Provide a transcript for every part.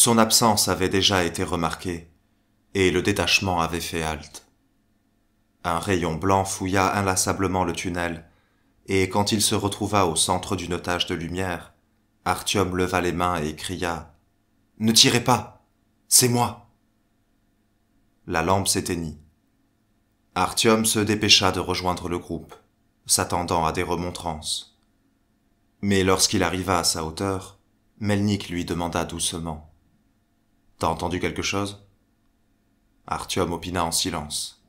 Son absence avait déjà été remarquée, et le détachement avait fait halte. Un rayon blanc fouilla inlassablement le tunnel, et quand il se retrouva au centre d'une tache de lumière, Artyom leva les mains et cria « Ne tirez pas, c'est moi !» La lampe s'éteignit. Artyom se dépêcha de rejoindre le groupe, s'attendant à des remontrances. Mais lorsqu'il arriva à sa hauteur, Melnik lui demanda doucement « T'as entendu quelque chose ?» Artyom opina en silence.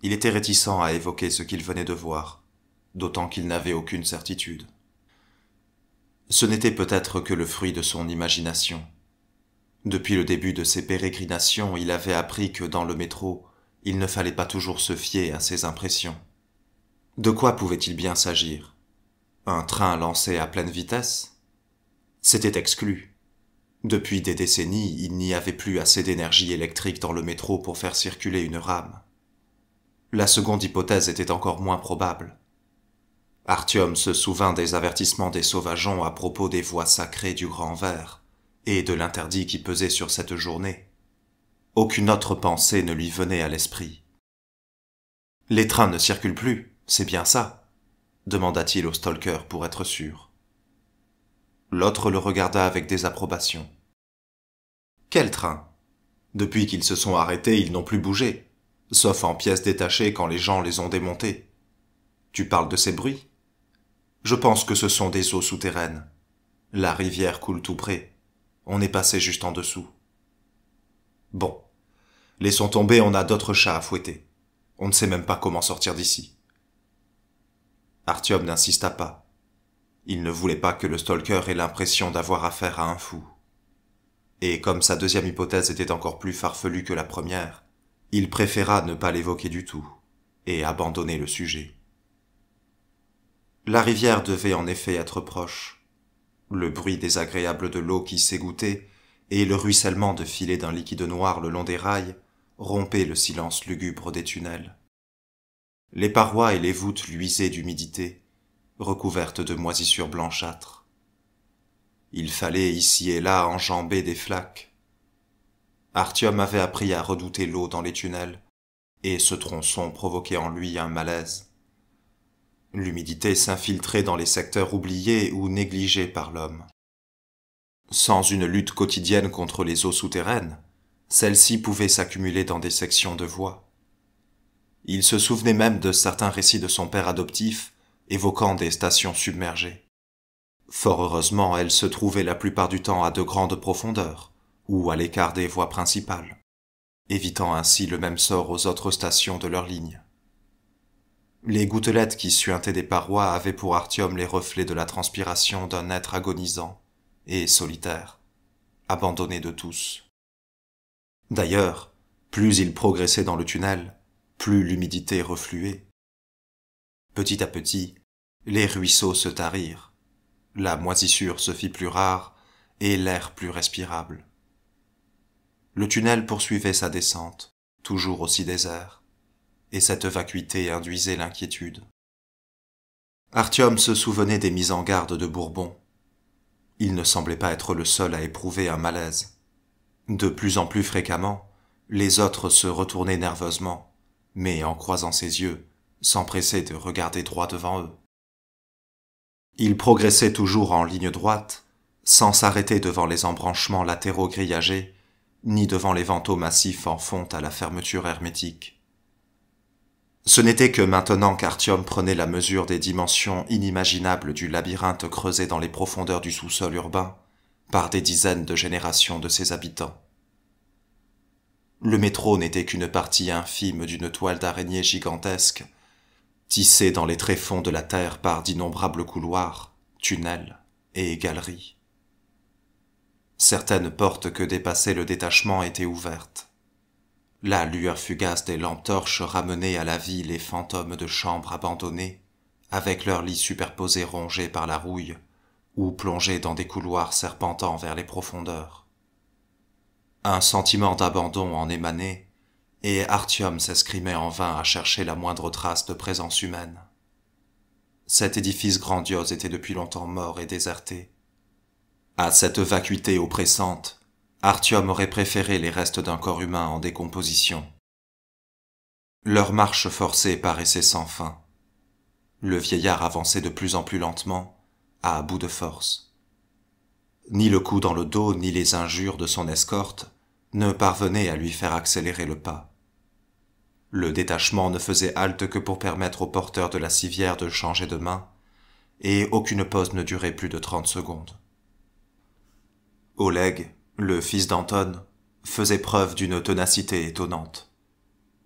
Il était réticent à évoquer ce qu'il venait de voir, d'autant qu'il n'avait aucune certitude. Ce n'était peut-être que le fruit de son imagination. Depuis le début de ses pérégrinations, il avait appris que dans le métro, il ne fallait pas toujours se fier à ses impressions. De quoi pouvait-il bien s'agir? Un train lancé à pleine vitesse? C'était exclu. Depuis des décennies, il n'y avait plus assez d'énergie électrique dans le métro pour faire circuler une rame. La seconde hypothèse était encore moins probable. Artyom se souvint des avertissements des sauvageons à propos des voies sacrées du Grand Vert et de l'interdit qui pesait sur cette journée. Aucune autre pensée ne lui venait à l'esprit. « Les trains ne circulent plus, c'est bien ça ?» demanda-t-il au stalker pour être sûr. L'autre le regarda avec désapprobation. « Quel train? Depuis qu'ils se sont arrêtés, ils n'ont plus bougé, sauf en pièces détachées quand les gens les ont démontés. Tu parles de ces bruits? Je pense que ce sont des eaux souterraines. La rivière coule tout près. On est passé juste en dessous. Bon, laissons tomber, on a d'autres chats à fouetter. On ne sait même pas comment sortir d'ici. » Artyom n'insista pas. Il ne voulait pas que le stalker ait l'impression d'avoir affaire à un fou. Et comme sa deuxième hypothèse était encore plus farfelue que la première, il préféra ne pas l'évoquer du tout et abandonner le sujet. La rivière devait en effet être proche. Le bruit désagréable de l'eau qui s'égouttait et le ruissellement de filets d'un liquide noir le long des rails rompaient le silence lugubre des tunnels. Les parois et les voûtes luisaient d'humidité, recouvertes de moisissures blanchâtres. Il fallait ici et là enjamber des flaques. Artyom avait appris à redouter l'eau dans les tunnels, et ce tronçon provoquait en lui un malaise. L'humidité s'infiltrait dans les secteurs oubliés ou négligés par l'homme. Sans une lutte quotidienne contre les eaux souterraines, celles-ci pouvaient s'accumuler dans des sections de voies. Il se souvenait même de certains récits de son père adoptif évoquant des stations submergées. Fort heureusement, elles se trouvaient la plupart du temps à de grandes profondeurs, ou à l'écart des voies principales, évitant ainsi le même sort aux autres stations de leur ligne. Les gouttelettes qui suintaient des parois avaient pour Artyom les reflets de la transpiration d'un être agonisant et solitaire, abandonné de tous. D'ailleurs, plus il progressait dans le tunnel, plus l'humidité refluait. Petit à petit, les ruisseaux se tarirent, la moisissure se fit plus rare et l'air plus respirable. Le tunnel poursuivait sa descente, toujours aussi désert, et cette vacuité induisait l'inquiétude. Artyom se souvenait des mises en garde de Bourbon. Il ne semblait pas être le seul à éprouver un malaise. De plus en plus fréquemment, les autres se retournaient nerveusement, mais en croisant ses yeux, s'empressaient de regarder droit devant eux. Il progressait toujours en ligne droite, sans s'arrêter devant les embranchements latéraux grillagés, ni devant les vantaux massifs en fonte à la fermeture hermétique. Ce n'était que maintenant qu'Artyom prenait la mesure des dimensions inimaginables du labyrinthe creusé dans les profondeurs du sous-sol urbain par des dizaines de générations de ses habitants. Le métro n'était qu'une partie infime d'une toile d'araignée gigantesque, tissée dans les tréfonds de la terre par d'innombrables couloirs, tunnels et galeries. Certaines portes que dépassait le détachement étaient ouvertes. La lueur fugace des lampes torches ramenait à la vie les fantômes de chambres abandonnées, avec leurs lits superposés rongés par la rouille, ou plongés dans des couloirs serpentant vers les profondeurs. Un sentiment d'abandon en émanait, et Artyom s'escrimait en vain à chercher la moindre trace de présence humaine. Cet édifice grandiose était depuis longtemps mort et déserté. À cette vacuité oppressante, Artyom aurait préféré les restes d'un corps humain en décomposition. Leur marche forcée paraissait sans fin. Le vieillard avançait de plus en plus lentement, à bout de force. Ni le coup dans le dos, ni les injures de son escorte ne parvenaient à lui faire accélérer le pas. Le détachement ne faisait halte que pour permettre au porteur de la civière de changer de main, et aucune pause ne durait plus de 30 secondes. Oleg, le fils d'Anton, faisait preuve d'une ténacité étonnante.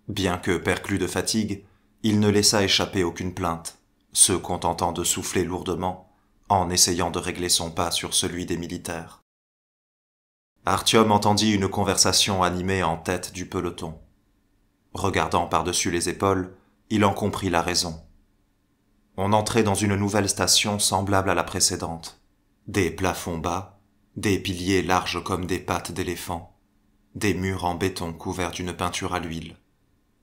Bien que perclus de fatigue, il ne laissa échapper aucune plainte, se contentant de souffler lourdement en essayant de régler son pas sur celui des militaires. Artyom entendit une conversation animée en tête du peloton. Regardant par-dessus les épaules, il en comprit la raison. On entrait dans une nouvelle station semblable à la précédente. Des plafonds bas, des piliers larges comme des pattes d'éléphant, des murs en béton couverts d'une peinture à l'huile,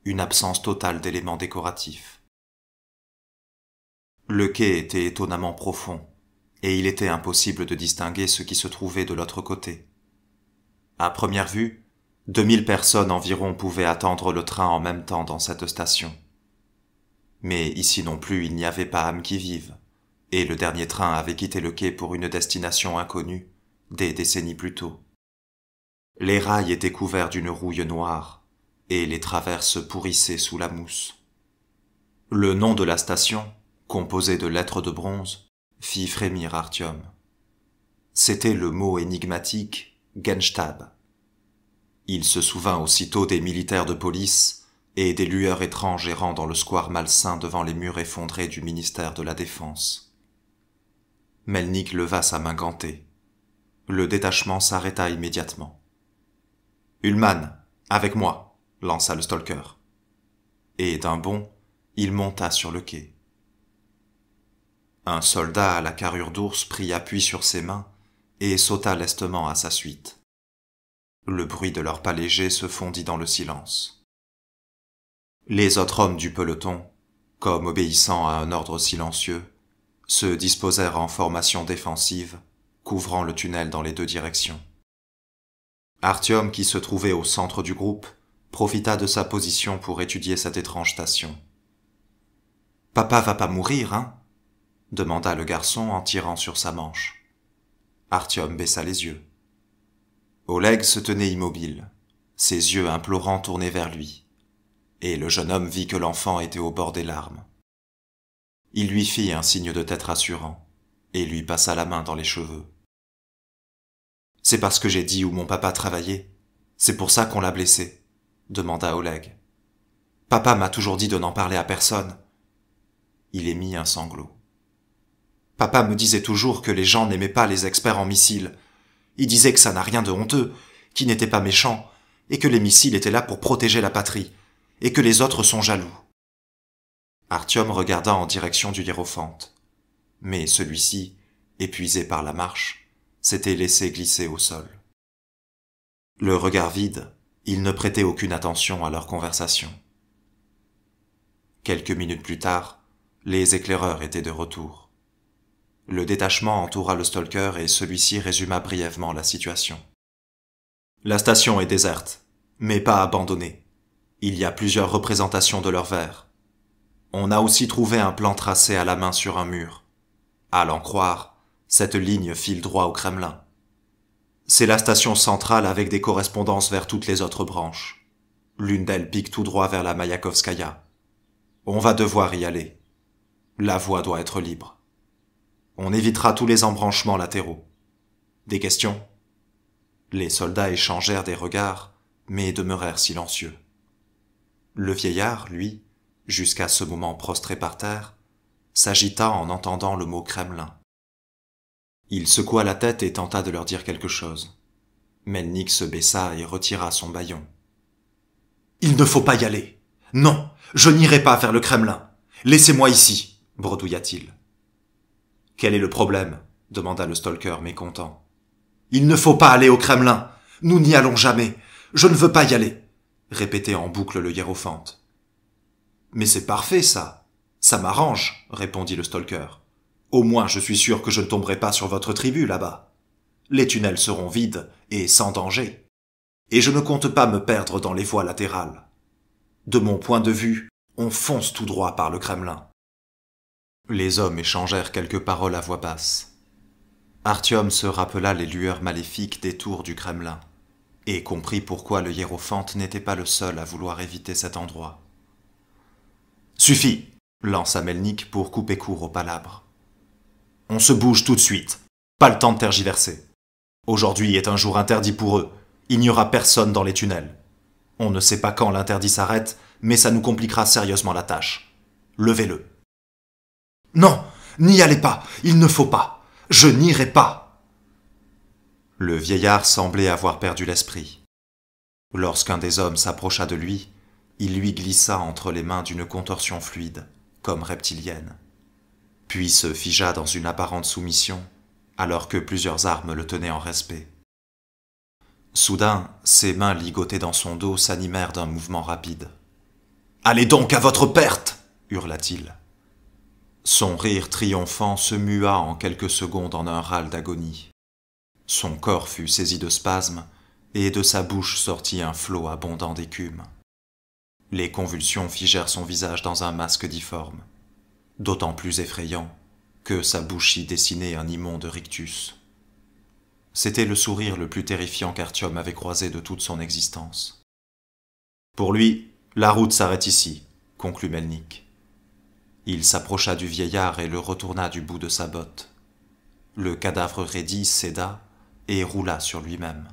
une absence totale d'éléments décoratifs. Le quai était étonnamment profond, et il était impossible de distinguer ce qui se trouvait de l'autre côté. À première vue, 2000 personnes environ pouvaient attendre le train en même temps dans cette station. Mais ici non plus il n'y avait pas âme qui vive, et le dernier train avait quitté le quai pour une destination inconnue, des décennies plus tôt. Les rails étaient couverts d'une rouille noire, et les traverses pourrissaient sous la mousse. Le nom de la station, composé de lettres de bronze, fit frémir Artyom. C'était le mot énigmatique Genstab. Il se souvint aussitôt des militaires de police et des lueurs étranges errant dans le square malsain devant les murs effondrés du ministère de la Défense. Melnik leva sa main gantée. Le détachement s'arrêta immédiatement. « Ullmann, avec moi !» lança le stalker. Et d'un bond, il monta sur le quai. Un soldat à la carrure d'ours prit appui sur ses mains et sauta lestement à sa suite. Le bruit de leurs pas légers se fondit dans le silence. Les autres hommes du peloton, comme obéissant à un ordre silencieux, se disposèrent en formation défensive, couvrant le tunnel dans les deux directions. Artyom, qui se trouvait au centre du groupe, profita de sa position pour étudier cette étrange station. « Papa va pas mourir, hein ?» demanda le garçon en tirant sur sa manche. Artyom baissa les yeux. Oleg se tenait immobile, ses yeux implorants tournés vers lui, et le jeune homme vit que l'enfant était au bord des larmes. Il lui fit un signe de tête rassurant, et lui passa la main dans les cheveux. « C'est parce que j'ai dit où mon papa travaillait, c'est pour ça qu'on l'a blessé ?» demanda Oleg. « Papa m'a toujours dit de n'en parler à personne. » Il émit un sanglot. Papa me disait toujours que les gens n'aimaient pas les experts en missiles. Il disait que ça n'a rien de honteux, qu'ils n'étaient pas méchants, et que les missiles étaient là pour protéger la patrie, et que les autres sont jaloux. Artyom regarda en direction du hiérophante. Mais celui-ci, épuisé par la marche, s'était laissé glisser au sol. Le regard vide, il ne prêtait aucune attention à leur conversation. Quelques minutes plus tard, les éclaireurs étaient de retour. Le détachement entoura le stalker et celui-ci résuma brièvement la situation. La station est déserte, mais pas abandonnée. Il y a plusieurs représentations de leur verre. On a aussi trouvé un plan tracé à la main sur un mur. À l'en croire, cette ligne file droit au Kremlin. C'est la station centrale avec des correspondances vers toutes les autres branches. L'une d'elles pique tout droit vers la Mayakovskaya. On va devoir y aller. La voie doit être libre. On évitera tous les embranchements latéraux. Des questions ? Les soldats échangèrent des regards, mais demeurèrent silencieux. Le vieillard, lui, jusqu'à ce moment prostré par terre, s'agita en entendant le mot Kremlin. Il secoua la tête et tenta de leur dire quelque chose. Melnik se baissa et retira son bâillon. « Il ne faut pas y aller. Non, je n'irai pas vers le Kremlin. Laissez-moi ici, bredouilla-t-il. « Quel est le problème ?» demanda le stalker mécontent. « Il ne faut pas aller au Kremlin. Nous n'y allons jamais. Je ne veux pas y aller, » répétait en boucle le hiérophante. « Mais c'est parfait, ça. Ça m'arrange, » répondit le stalker. « Au moins, je suis sûr que je ne tomberai pas sur votre tribu, là-bas. les tunnels seront vides et sans danger. Et je ne compte pas me perdre dans les voies latérales. De mon point de vue, on fonce tout droit par le Kremlin. » Les hommes échangèrent quelques paroles à voix basse. Artyom se rappela les lueurs maléfiques des tours du Kremlin, et comprit pourquoi le hiérophante n'était pas le seul à vouloir éviter cet endroit. « Suffit !» lança Melnik pour couper court aux palabres. « On se bouge tout de suite. Pas le temps de tergiverser. Aujourd'hui est un jour interdit pour eux. Il n'y aura personne dans les tunnels. On ne sait pas quand l'interdit s'arrête, mais ça nous compliquera sérieusement la tâche. Levez-le. »« Non, n'y allez pas, il ne faut pas. Je n'irai pas. » Le vieillard semblait avoir perdu l'esprit. Lorsqu'un des hommes s'approcha de lui, il lui glissa entre les mains d'une contorsion fluide, comme reptilienne, puis se figea dans une apparente soumission, alors que plusieurs armes le tenaient en respect. Soudain, ses mains ligotées dans son dos s'animèrent d'un mouvement rapide. « Allez donc à votre perte !» hurla-t-il. Son rire triomphant se mua en quelques secondes en un râle d'agonie. Son corps fut saisi de spasmes, et de sa bouche sortit un flot abondant d'écume. Les convulsions figèrent son visage dans un masque difforme, d'autant plus effrayant que sa bouche y dessinait un immonde rictus. C'était le sourire le plus terrifiant qu'Artyom avait croisé de toute son existence. « Pour lui, la route s'arrête ici, » conclut Melnik. Il s'approcha du vieillard et le retourna du bout de sa botte. Le cadavre raidi céda et roula sur lui-même.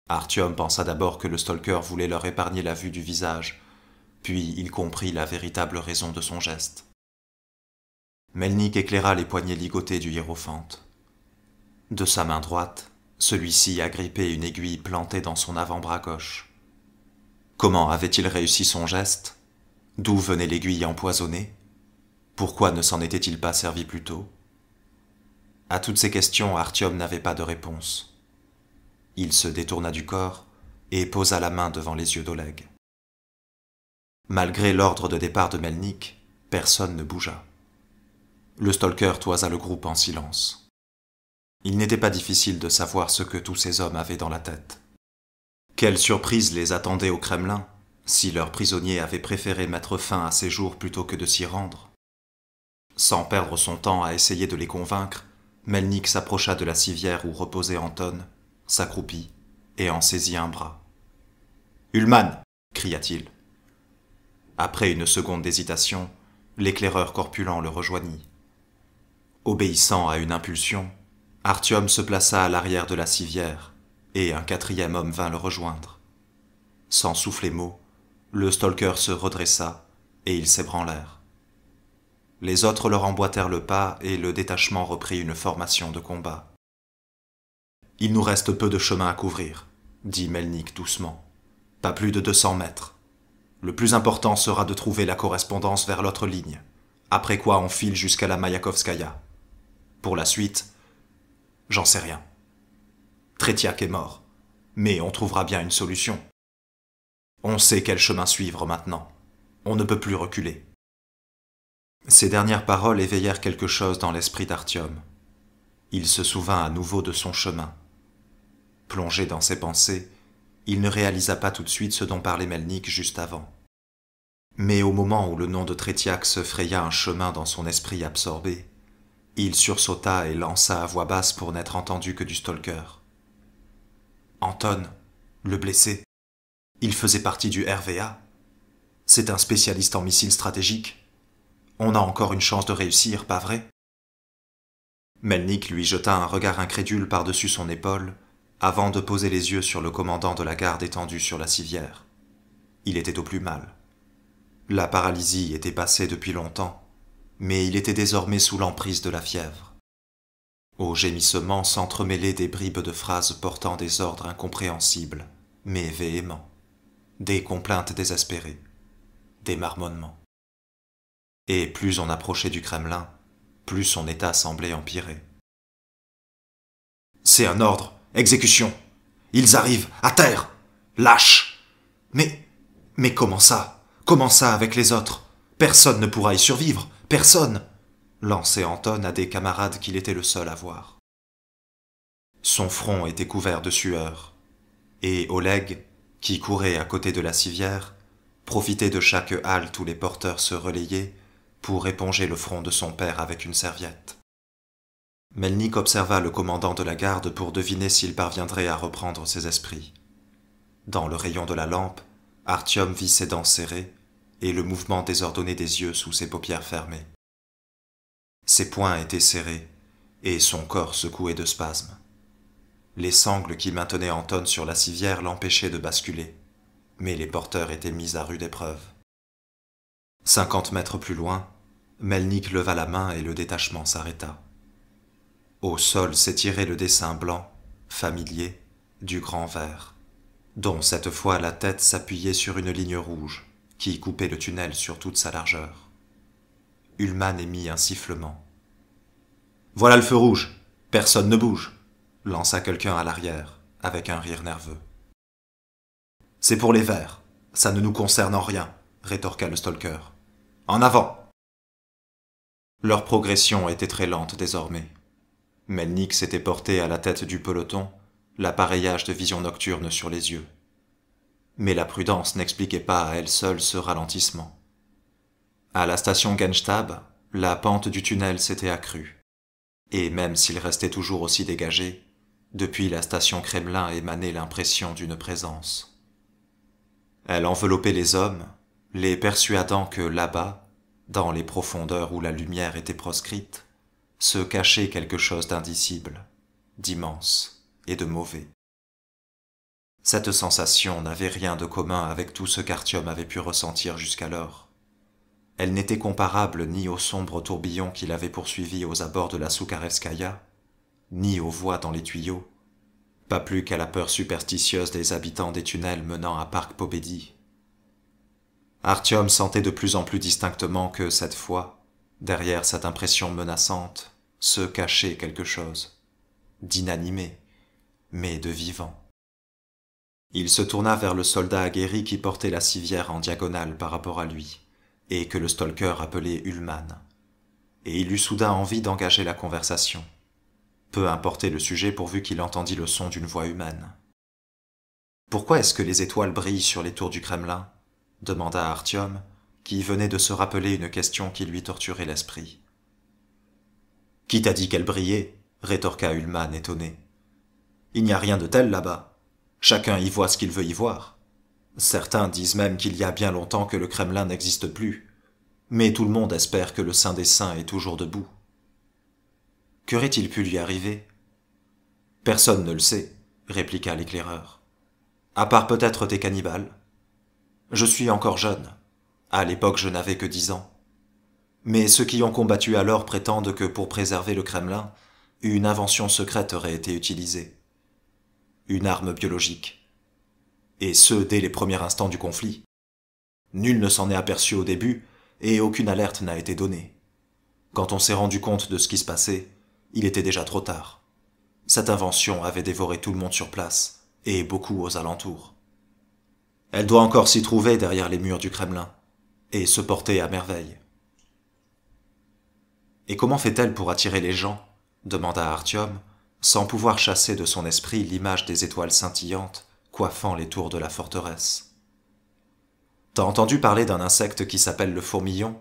Artyom pensa d'abord que le stalker voulait leur épargner la vue du visage, puis il comprit la véritable raison de son geste. Melnik éclaira les poignets ligotés du hiérophante. De sa main droite, celui-ci agrippait une aiguille plantée dans son avant-bras gauche. Comment avait-il réussi son geste ? D'où venait l'aiguille empoisonnée ? Pourquoi ne s'en était-il pas servi plus tôt ? À toutes ces questions, Artyom n'avait pas de réponse. Il se détourna du corps et posa la main devant les yeux d'Oleg. Malgré l'ordre de départ de Melnik, personne ne bougea. Le stalker toisa le groupe en silence. Il n'était pas difficile de savoir ce que tous ces hommes avaient dans la tête. Quelle surprise les attendait au Kremlin, si leur prisonnier avait préféré mettre fin à ses jours plutôt que de s'y rendre. Sans perdre son temps à essayer de les convaincre, Melnik s'approcha de la civière où reposait Anton, s'accroupit et en saisit un bras. « Ullmann !» cria-t-il. Après une seconde d'hésitation, l'éclaireur corpulent le rejoignit. Obéissant à une impulsion, Artyom se plaça à l'arrière de la civière, et un quatrième homme vint le rejoindre. Sans souffler mot, le stalker se redressa, et ils s'ébranlèrent. Les autres leur emboîtèrent le pas, et le détachement reprit une formation de combat. « Il nous reste peu de chemin à couvrir, » dit Melnik doucement. « Pas plus de 200 mètres. Le plus important sera de trouver la correspondance vers l'autre ligne, après quoi on file jusqu'à la Mayakovskaya. Pour la suite, j'en sais rien. Tretiak est mort, mais on trouvera bien une solution. On sait quel chemin suivre maintenant. On ne peut plus reculer. » Ces dernières paroles éveillèrent quelque chose dans l'esprit d'Artyom. Il se souvint à nouveau de son chemin. Plongé dans ses pensées, il ne réalisa pas tout de suite ce dont parlait Melnik juste avant. Mais au moment où le nom de Tretiak se fraya un chemin dans son esprit absorbé, il sursauta et lança à voix basse pour n'être entendu que du stalker. « Anton, le blessé, il faisait partie du RVA. C'est un spécialiste en missiles stratégiques. On a encore une chance de réussir, pas vrai ?» Melnik lui jeta un regard incrédule par-dessus son épaule, avant de poser les yeux sur le commandant de la garde étendu sur la civière. Il était au plus mal. La paralysie était passée depuis longtemps, mais il était désormais sous l'emprise de la fièvre. Aux gémissements s'entremêlaient des bribes de phrases portant des ordres incompréhensibles, mais véhéments, des complaintes désespérées, des marmonnements. Et plus on approchait du Kremlin, plus son état semblait empirer. « C'est un ordre, exécution. Ils arrivent, à terre. Lâche. Mais comment ça? Comment ça avec les autres? Personne ne pourra y survivre, personne !» lançait Anton à des camarades qu'il était le seul à voir. Son front était couvert de sueur, et Oleg, qui courait à côté de la civière, profitait de chaque halte où les porteurs se relayaient pour éponger le front de son père avec une serviette. Melnik observa le commandant de la garde pour deviner s'il parviendrait à reprendre ses esprits. Dans le rayon de la lampe, Artyom vit ses dents serrées et le mouvement désordonné des yeux sous ses paupières fermées. Ses poings étaient serrés et son corps secoué de spasmes. Les sangles qui maintenaient Anton sur la civière l'empêchaient de basculer, mais les porteurs étaient mis à rude épreuve. 50 mètres plus loin, Melnik leva la main et le détachement s'arrêta. Au sol s'étirait le dessin blanc, familier, du grand ver, dont cette fois la tête s'appuyait sur une ligne rouge qui coupait le tunnel sur toute sa largeur. Ullmann émit un sifflement. « Voilà le feu rouge, personne ne bouge !» lança quelqu'un à l'arrière, avec un rire nerveux. « C'est pour les verts, ça ne nous concerne en rien !» rétorqua le stalker. « En avant !» Leur progression était très lente désormais. Melnik s'était porté à la tête du peloton, l'appareillage de vision nocturne sur les yeux. Mais la prudence n'expliquait pas à elle seule ce ralentissement. À la station Genstab, la pente du tunnel s'était accrue. Et même s'il restait toujours aussi dégagé, depuis la station Kremlin émanait l'impression d'une présence. Elle enveloppait les hommes, les persuadant que là-bas, dans les profondeurs où la lumière était proscrite, se cachait quelque chose d'indicible, d'immense et de mauvais. Cette sensation n'avait rien de commun avec tout ce qu'Artyom avait pu ressentir jusqu'alors. Elle n'était comparable ni au sombre tourbillon qui l'avait poursuivi aux abords de la Soukarevskaya, ni aux voix dans les tuyaux, pas plus qu'à la peur superstitieuse des habitants des tunnels menant à Park Pobedi. Artyom sentait de plus en plus distinctement que, cette fois, derrière cette impression menaçante, se cachait quelque chose, d'inanimé, mais de vivant. Il se tourna vers le soldat aguerri qui portait la civière en diagonale par rapport à lui, et que le stalker appelait Ullmann. Et il eut soudain envie d'engager la conversation. Peu importait le sujet pourvu qu'il entendît le son d'une voix humaine. « Pourquoi est-ce que les étoiles brillent sur les tours du Kremlin ?» demanda Artyom, qui venait de se rappeler une question qui lui torturait l'esprit. « Qui t'a dit qu'elles brillaient ?» rétorqua Ullmann étonné. « Il n'y a rien de tel là-bas. Chacun y voit ce qu'il veut y voir. Certains disent même qu'il y a bien longtemps que le Kremlin n'existe plus, mais tout le monde espère que le Saint des Saints est toujours debout. » Qu'aurait-il pu lui arriver ? Personne ne le sait, répliqua l'éclaireur. À part peut-être des cannibales. Je suis encore jeune. À l'époque, je n'avais que 10 ans. Mais ceux qui ont combattu alors prétendent que pour préserver le Kremlin, une invention secrète aurait été utilisée. Une arme biologique. Et ce, dès les premiers instants du conflit. Nul ne s'en est aperçu au début, et aucune alerte n'a été donnée. Quand on s'est rendu compte de ce qui se passait, il était déjà trop tard. Cette invention avait dévoré tout le monde sur place, et beaucoup aux alentours. Elle doit encore s'y trouver derrière les murs du Kremlin, et se porter à merveille. « Et comment fait-elle pour attirer les gens ?» demanda Artyom, sans pouvoir chasser de son esprit l'image des étoiles scintillantes coiffant les tours de la forteresse. « T'as entendu parler d'un insecte qui s'appelle le fourmillon ?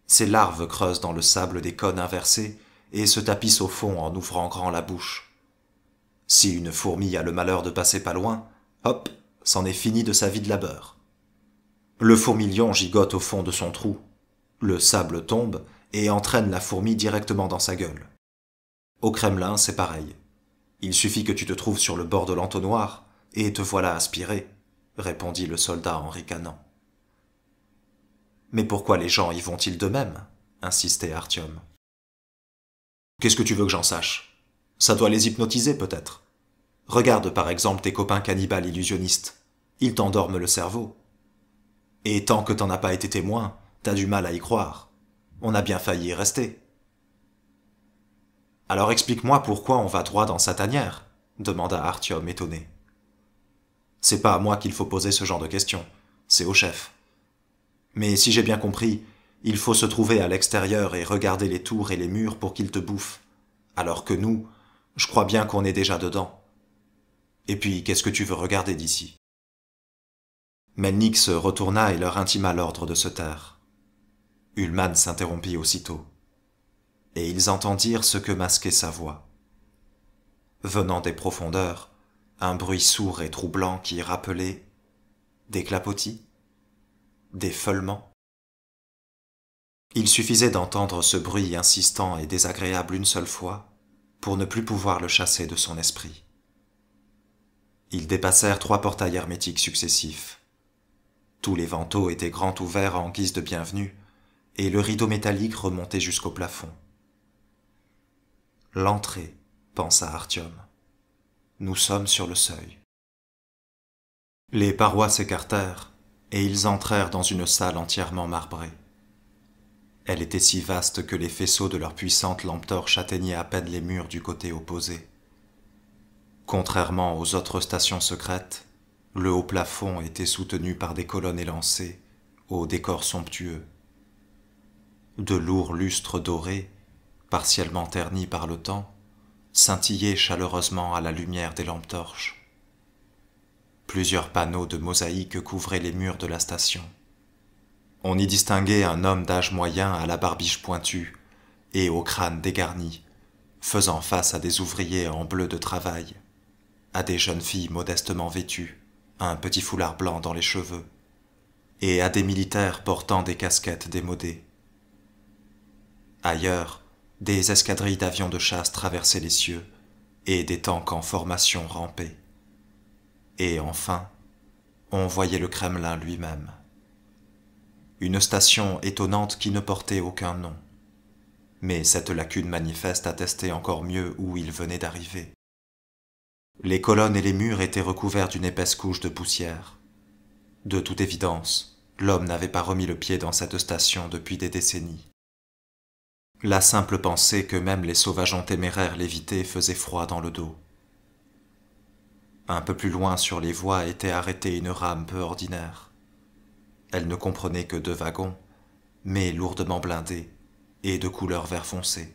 Ses larves creusent dans le sable des cônes inversés et se tapissent au fond en ouvrant grand la bouche. Si une fourmi a le malheur de passer pas loin, hop, c'en est fini de sa vie de labeur. Le fourmilion gigote au fond de son trou. Le sable tombe et entraîne la fourmi directement dans sa gueule. Au Kremlin, c'est pareil. Il suffit que tu te trouves sur le bord de l'entonnoir et te voilà aspiré, répondit le soldat en ricanant. Mais pourquoi les gens y vont-ils d'eux-mêmes ? Insistait Artyom. Qu'est-ce que tu veux que j'en sache ? Ça doit les hypnotiser peut-être. Regarde par exemple tes copains cannibales illusionnistes. Ils t'endorment le cerveau. Et tant que t'en as pas été témoin, t'as du mal à y croire. On a bien failli y rester. Alors explique-moi pourquoi on va droit dans sa tanière, demanda Artyom étonné. C'est pas à moi qu'il faut poser ce genre de questions, c'est au chef. Mais si j'ai bien compris, il faut se trouver à l'extérieur et regarder les tours et les murs pour qu'ils te bouffent, alors que nous, Je crois bien qu'on est déjà dedans. Et puis, qu'est-ce que tu veux regarder d'ici? Melnik se retourna et leur intima l'ordre de se taire. Ullmann s'interrompit aussitôt, et ils entendirent ce que masquait sa voix. Venant des profondeurs, un bruit sourd et troublant qui rappelait des clapotis, des feulements. Il suffisait d'entendre ce bruit insistant et désagréable une seule fois pour ne plus pouvoir le chasser de son esprit. Ils dépassèrent 3 portails hermétiques successifs. Tous les vantaux étaient grands ouverts en guise de bienvenue, et le rideau métallique remontait jusqu'au plafond. L'entrée, pensa Artyom. Nous sommes sur le seuil. Les parois s'écartèrent, et ils entrèrent dans une salle entièrement marbrée. Elle était si vaste que les faisceaux de leurs puissantes lampes torches atteignaient à peine les murs du côté opposé. Contrairement aux autres stations secrètes, le haut plafond était soutenu par des colonnes élancées, au décor somptueux. De lourds lustres dorés, partiellement ternis par le temps, scintillaient chaleureusement à la lumière des lampes torches. Plusieurs panneaux de mosaïque couvraient les murs de la station. On y distinguait un homme d'âge moyen à la barbiche pointue et au crâne dégarni, faisant face à des ouvriers en bleu de travail, à des jeunes filles modestement vêtues, un petit foulard blanc dans les cheveux, et à des militaires portant des casquettes démodées. Ailleurs, des escadrilles d'avions de chasse traversaient les cieux, et des tanks en formation rampaient. Et enfin, on voyait le Kremlin lui-même. Une station étonnante qui ne portait aucun nom. Mais cette lacune manifeste attestait encore mieux où il venait d'arriver. Les colonnes et les murs étaient recouverts d'une épaisse couche de poussière. De toute évidence, l'homme n'avait pas remis le pied dans cette station depuis des décennies. La simple pensée que même les sauvageons téméraires l'évitaient faisait froid dans le dos. Un peu plus loin sur les voies était arrêtée une rame peu ordinaire. Elle ne comprenait que 2 wagons, mais lourdement blindés et de couleur vert foncé.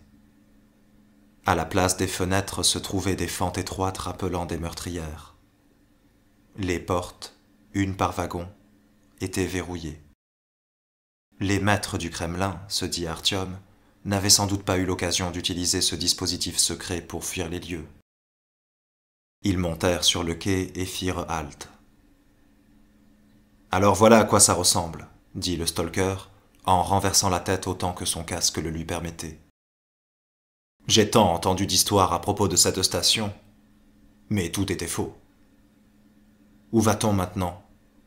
À la place des fenêtres se trouvaient des fentes étroites rappelant des meurtrières. Les portes, une par wagon, étaient verrouillées. Les maîtres du Kremlin, se dit Artyom, n'avaient sans doute pas eu l'occasion d'utiliser ce dispositif secret pour fuir les lieux. Ils montèrent sur le quai et firent halte. « Alors voilà à quoi ça ressemble, » dit le stalker, en renversant la tête autant que son casque le lui permettait. « J'ai tant entendu d'histoires à propos de cette station, mais tout était faux. »« Où va-t-on maintenant ?»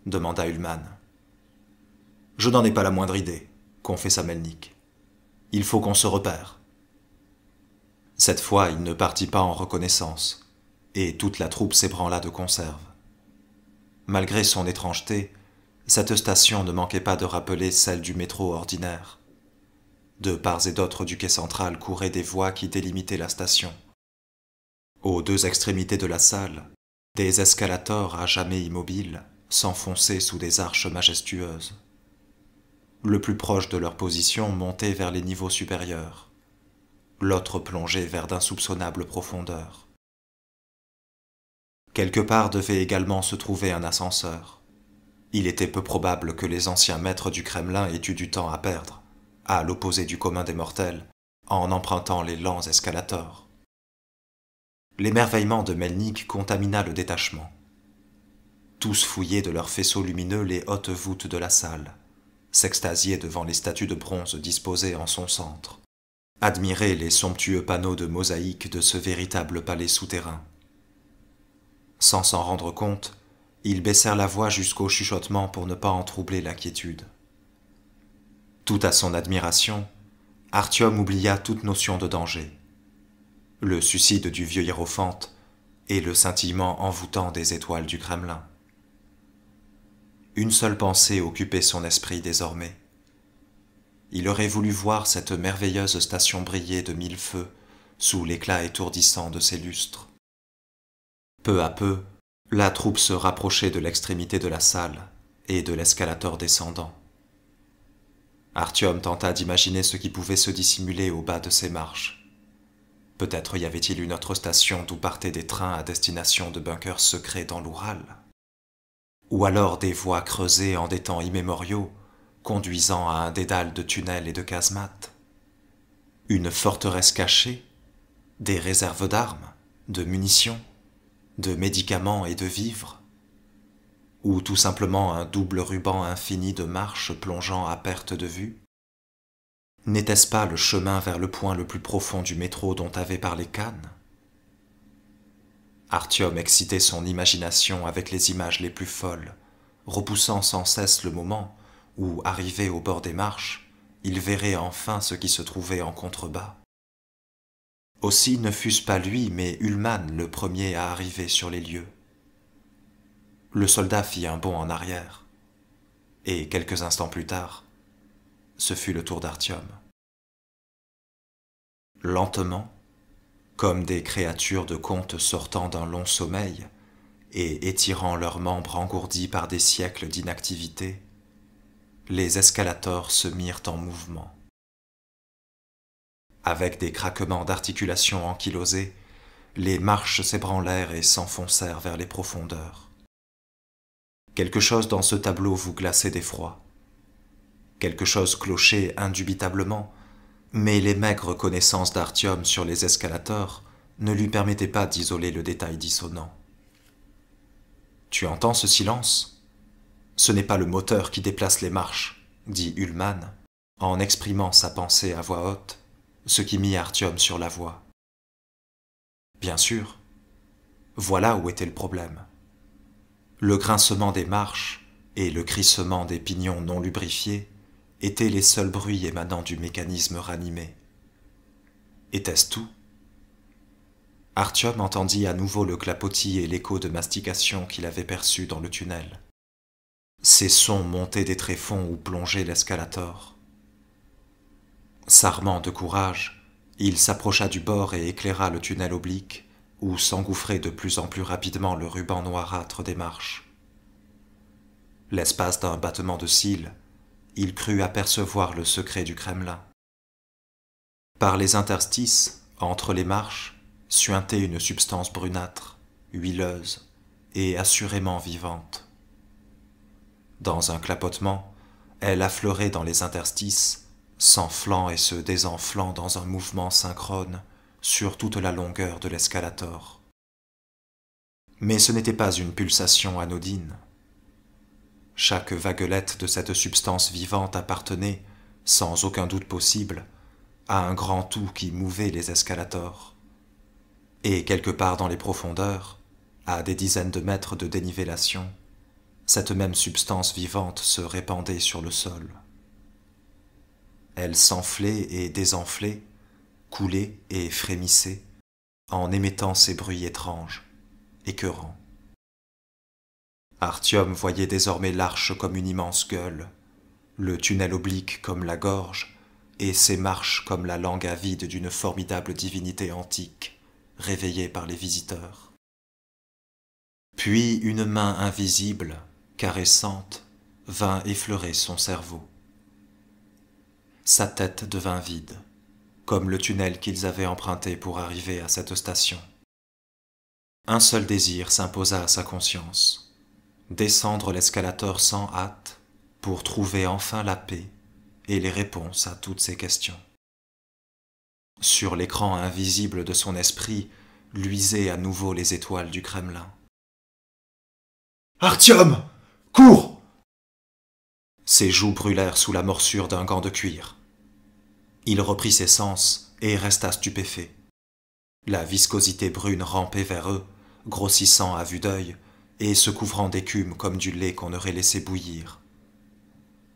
demanda Ullmann. « Je n'en ai pas la moindre idée, » confessa Melnik. « Il faut qu'on se repère. » Cette fois, il ne partit pas en reconnaissance, et toute la troupe s'ébranla de conserve. Malgré son étrangeté, cette station ne manquait pas de rappeler celle du métro ordinaire. De part et d'autre du quai central couraient des voies qui délimitaient la station. Aux 2 extrémités de la salle, des escalators à jamais immobiles s'enfonçaient sous des arches majestueuses. Le plus proche de leur position montait vers les niveaux supérieurs, l'autre plongeait vers d'insoupçonnables profondeurs. Quelque part devait également se trouver un ascenseur. Il était peu probable que les anciens maîtres du Kremlin aient eu du temps à perdre, à l'opposé du commun des mortels, en empruntant les lents escalators. L'émerveillement de Melnik contamina le détachement. Tous fouillaient de leurs faisceaux lumineux les hautes voûtes de la salle, s'extasiaient devant les statues de bronze disposées en son centre, admiraient les somptueux panneaux de mosaïque de ce véritable palais souterrain. Sans s'en rendre compte, ils baissèrent la voix jusqu'au chuchotement pour ne pas en troubler la quiétude. Tout à son admiration, Artyom oublia toute notion de danger. Le suicide du vieux hiérophante et le scintillement envoûtant des étoiles du Kremlin. Une seule pensée occupait son esprit désormais. Il aurait voulu voir cette merveilleuse station briller de 1000 feux sous l'éclat étourdissant de ses lustres. Peu à peu, la troupe se rapprochait de l'extrémité de la salle et de l'escalator descendant. Artyom tenta d'imaginer ce qui pouvait se dissimuler au bas de ces marches. Peut-être y avait-il une autre station d'où partaient des trains à destination de bunkers secrets dans l'Oural. Ou alors des voies creusées en des temps immémoriaux, conduisant à un dédale de tunnels et de casemates. Une forteresse cachée, des réserves d'armes, de munitions, de médicaments et de vivres, ou tout simplement un double ruban infini de marches plongeant à perte de vue. N'était-ce pas le chemin vers le point le plus profond du métro dont avait parlé Kahn? Artyom excitait son imagination avec les images les plus folles, repoussant sans cesse le moment où, arrivé au bord des marches, il verrait enfin ce qui se trouvait en contrebas. Aussi ne fût-ce pas lui, mais Ullmann le premier à arriver sur les lieux. Le soldat fit un bond en arrière, et quelques instants plus tard, ce fut le tour d'Artyom. Lentement, comme des créatures de conte sortant d'un long sommeil et étirant leurs membres engourdis par des siècles d'inactivité, les escalators se mirent en mouvement. Avec des craquements d'articulations ankylosées, les marches s'ébranlèrent et s'enfoncèrent vers les profondeurs. Quelque chose dans ce tableau vous glaçait d'effroi. Quelque chose clochait indubitablement, mais les maigres connaissances d'Artyom sur les escalators ne lui permettaient pas d'isoler le détail dissonant. « Tu entends ce silence ? Ce n'est pas le moteur qui déplace les marches, » dit Ullmann, en exprimant sa pensée à voix haute, ce qui mit Artyom sur la voie. Bien sûr, voilà où était le problème. Le grincement des marches et le crissement des pignons non lubrifiés étaient les seuls bruits émanant du mécanisme ranimé. Était-ce tout? Artyom entendit à nouveau le clapotis et l'écho de mastication qu'il avait perçus dans le tunnel. Ces sons montaient des tréfonds où plongeait l'escalator. S'armant de courage, il s'approcha du bord et éclaira le tunnel oblique, où s'engouffrait de plus en plus rapidement le ruban noirâtre des marches. L'espace d'un battement de cils, il crut apercevoir le secret du Kremlin. Par les interstices, entre les marches, suintait une substance brunâtre, huileuse et assurément vivante. Dans un clapotement, elle affleurait dans les interstices, s'enflant et se désenflant dans un mouvement synchrone sur toute la longueur de l'escalator. Mais ce n'était pas une pulsation anodine. Chaque vaguelette de cette substance vivante appartenait, sans aucun doute possible, à un grand tout qui mouvait les escalators. Et quelque part dans les profondeurs, à des dizaines de mètres de dénivellation, cette même substance vivante se répandait sur le sol. Elle s'enflait et désenflait, coulait et frémissait, en émettant ces bruits étranges, écœurants. Artyom voyait désormais l'arche comme une immense gueule, le tunnel oblique comme la gorge, et ses marches comme la langue avide d'une formidable divinité antique, réveillée par les visiteurs. Puis une main invisible, caressante, vint effleurer son cerveau. Sa tête devint vide, comme le tunnel qu'ils avaient emprunté pour arriver à cette station. Un seul désir s'imposa à sa conscience, descendre l'escalator sans hâte pour trouver enfin la paix et les réponses à toutes ces questions. Sur l'écran invisible de son esprit luisaient à nouveau les étoiles du Kremlin. « Artyom, cours !» Ses joues brûlèrent sous la morsure d'un gant de cuir. Il reprit ses sens et resta stupéfait. La viscosité brune rampait vers eux, grossissant à vue d'œil et se couvrant d'écume comme du lait qu'on aurait laissé bouillir.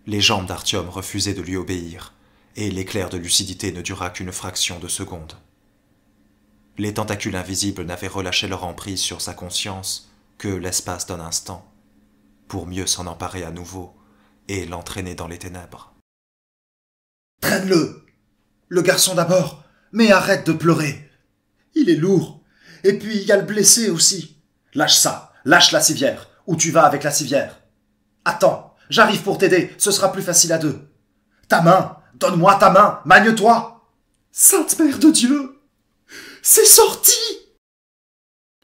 Les jambes d'Artyom refusaient de lui obéir, et l'éclair de lucidité ne dura qu'une fraction de seconde. Les tentacules invisibles n'avaient relâché leur emprise sur sa conscience que l'espace d'un instant, pour mieux s'en emparer à nouveau et l'entraîner dans les ténèbres. « Traîne-le! Le garçon d'abord, mais arrête de pleurer. Il est lourd, et puis il y a le blessé aussi. Lâche ça, lâche la civière, ou tu vas avec la civière. Attends, j'arrive pour t'aider, ce sera plus facile à deux. Ta main, donne-moi ta main, magne-toi. Sainte Mère de Dieu, C'est sorti!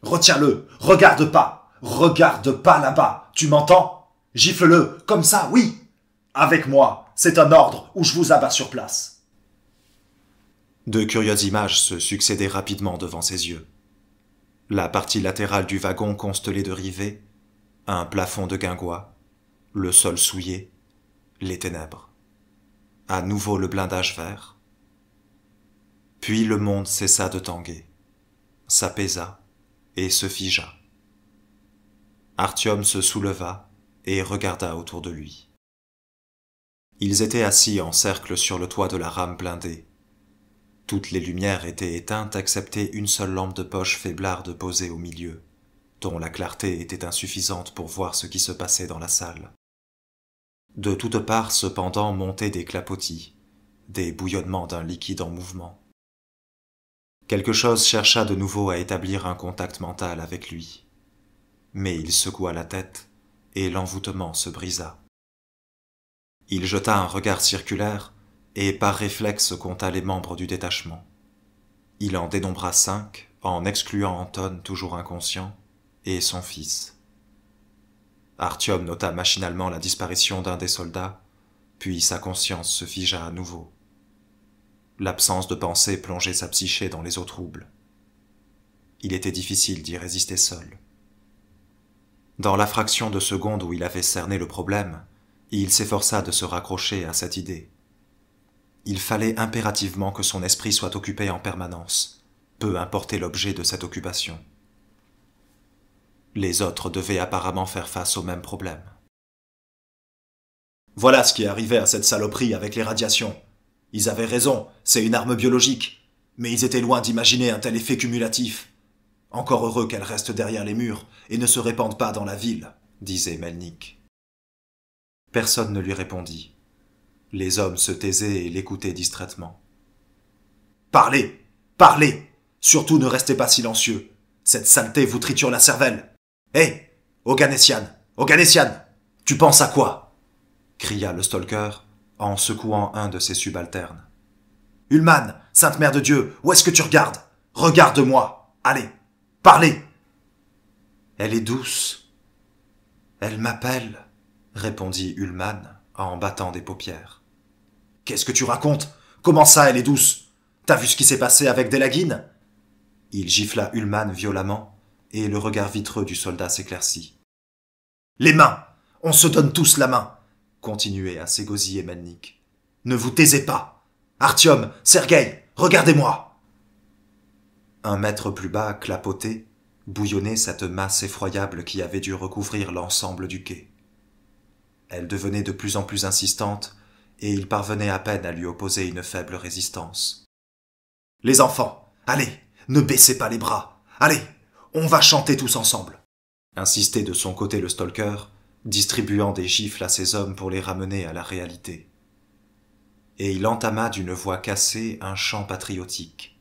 Retiens-le, regarde pas là-bas, tu m'entends? Gifle-le, comme ça, oui! Avec moi, c'est un ordre ou je vous abats sur place. De curieuses images se succédaient rapidement devant ses yeux. La partie latérale du wagon constellée de rivets, un plafond de guingois, le sol souillé, les ténèbres. À nouveau le blindage vert. Puis le monde cessa de tanguer, s'apaisa et se figea. Artyom se souleva et regarda autour de lui. Ils étaient assis en cercle sur le toit de la rame blindée. Toutes les lumières étaient éteintes excepté une seule lampe de poche faiblarde posée au milieu, dont la clarté était insuffisante pour voir ce qui se passait dans la salle. De toutes parts cependant montaient des clapotis, des bouillonnements d'un liquide en mouvement. Quelque chose chercha de nouveau à établir un contact mental avec lui. Mais il secoua la tête, et l'envoûtement se brisa. Il jeta un regard circulaire, et par réflexe compta les membres du détachement. Il en dénombra 5, en excluant Anton, toujours inconscient, et son fils. Artyom nota machinalement la disparition d'un des soldats, puis sa conscience se figea à nouveau. L'absence de pensée plongeait sa psyché dans les eaux troubles. Il était difficile d'y résister seul. Dans la fraction de seconde où il avait cerné le problème, il s'efforça de se raccrocher à cette idée. Il fallait impérativement que son esprit soit occupé en permanence, peu importait l'objet de cette occupation. Les autres devaient apparemment faire face au même problème. Voilà ce qui est arrivé à cette saloperie avec les radiations. Ils avaient raison, c'est une arme biologique, mais ils étaient loin d'imaginer un tel effet cumulatif. Encore heureux qu'elle reste derrière les murs et ne se répande pas dans la ville, disait Melnik. Personne ne lui répondit. Les hommes se taisaient et l'écoutaient distraitement. Parlez, parlez, surtout ne restez pas silencieux. Cette saleté vous triture la cervelle. Hé, Oganessian, tu penses à quoi? Cria le stalker en secouant un de ses subalternes. Ullmann, Sainte Mère de Dieu, où est-ce que tu regardes? Regarde-moi, allez, parlez. Elle est douce. Elle m'appelle, répondit Ullmann en battant des paupières. Qu'est-ce que tu racontes? Comment ça, elle est douce? T'as vu ce qui s'est passé avec Delagine? Il gifla Ullmann violemment, et le regard vitreux du soldat s'éclaircit. Les mains! On se donne tous la main! Continuait à s'égosiller Melnik. Ne vous taisez pas! Artyom, Sergueï, regardez-moi! 1 mètre plus bas, clapotait, bouillonnait cette masse effroyable qui avait dû recouvrir l'ensemble du quai. Elle devenait de plus en plus insistante, et il parvenait à peine à lui opposer une faible résistance. Les enfants, allez, ne baissez pas les bras. Allez, on va chanter tous ensemble. Insistait de son côté le stalker, distribuant des gifles à ses hommes pour les ramener à la réalité. Et il entama d'une voix cassée un chant patriotique.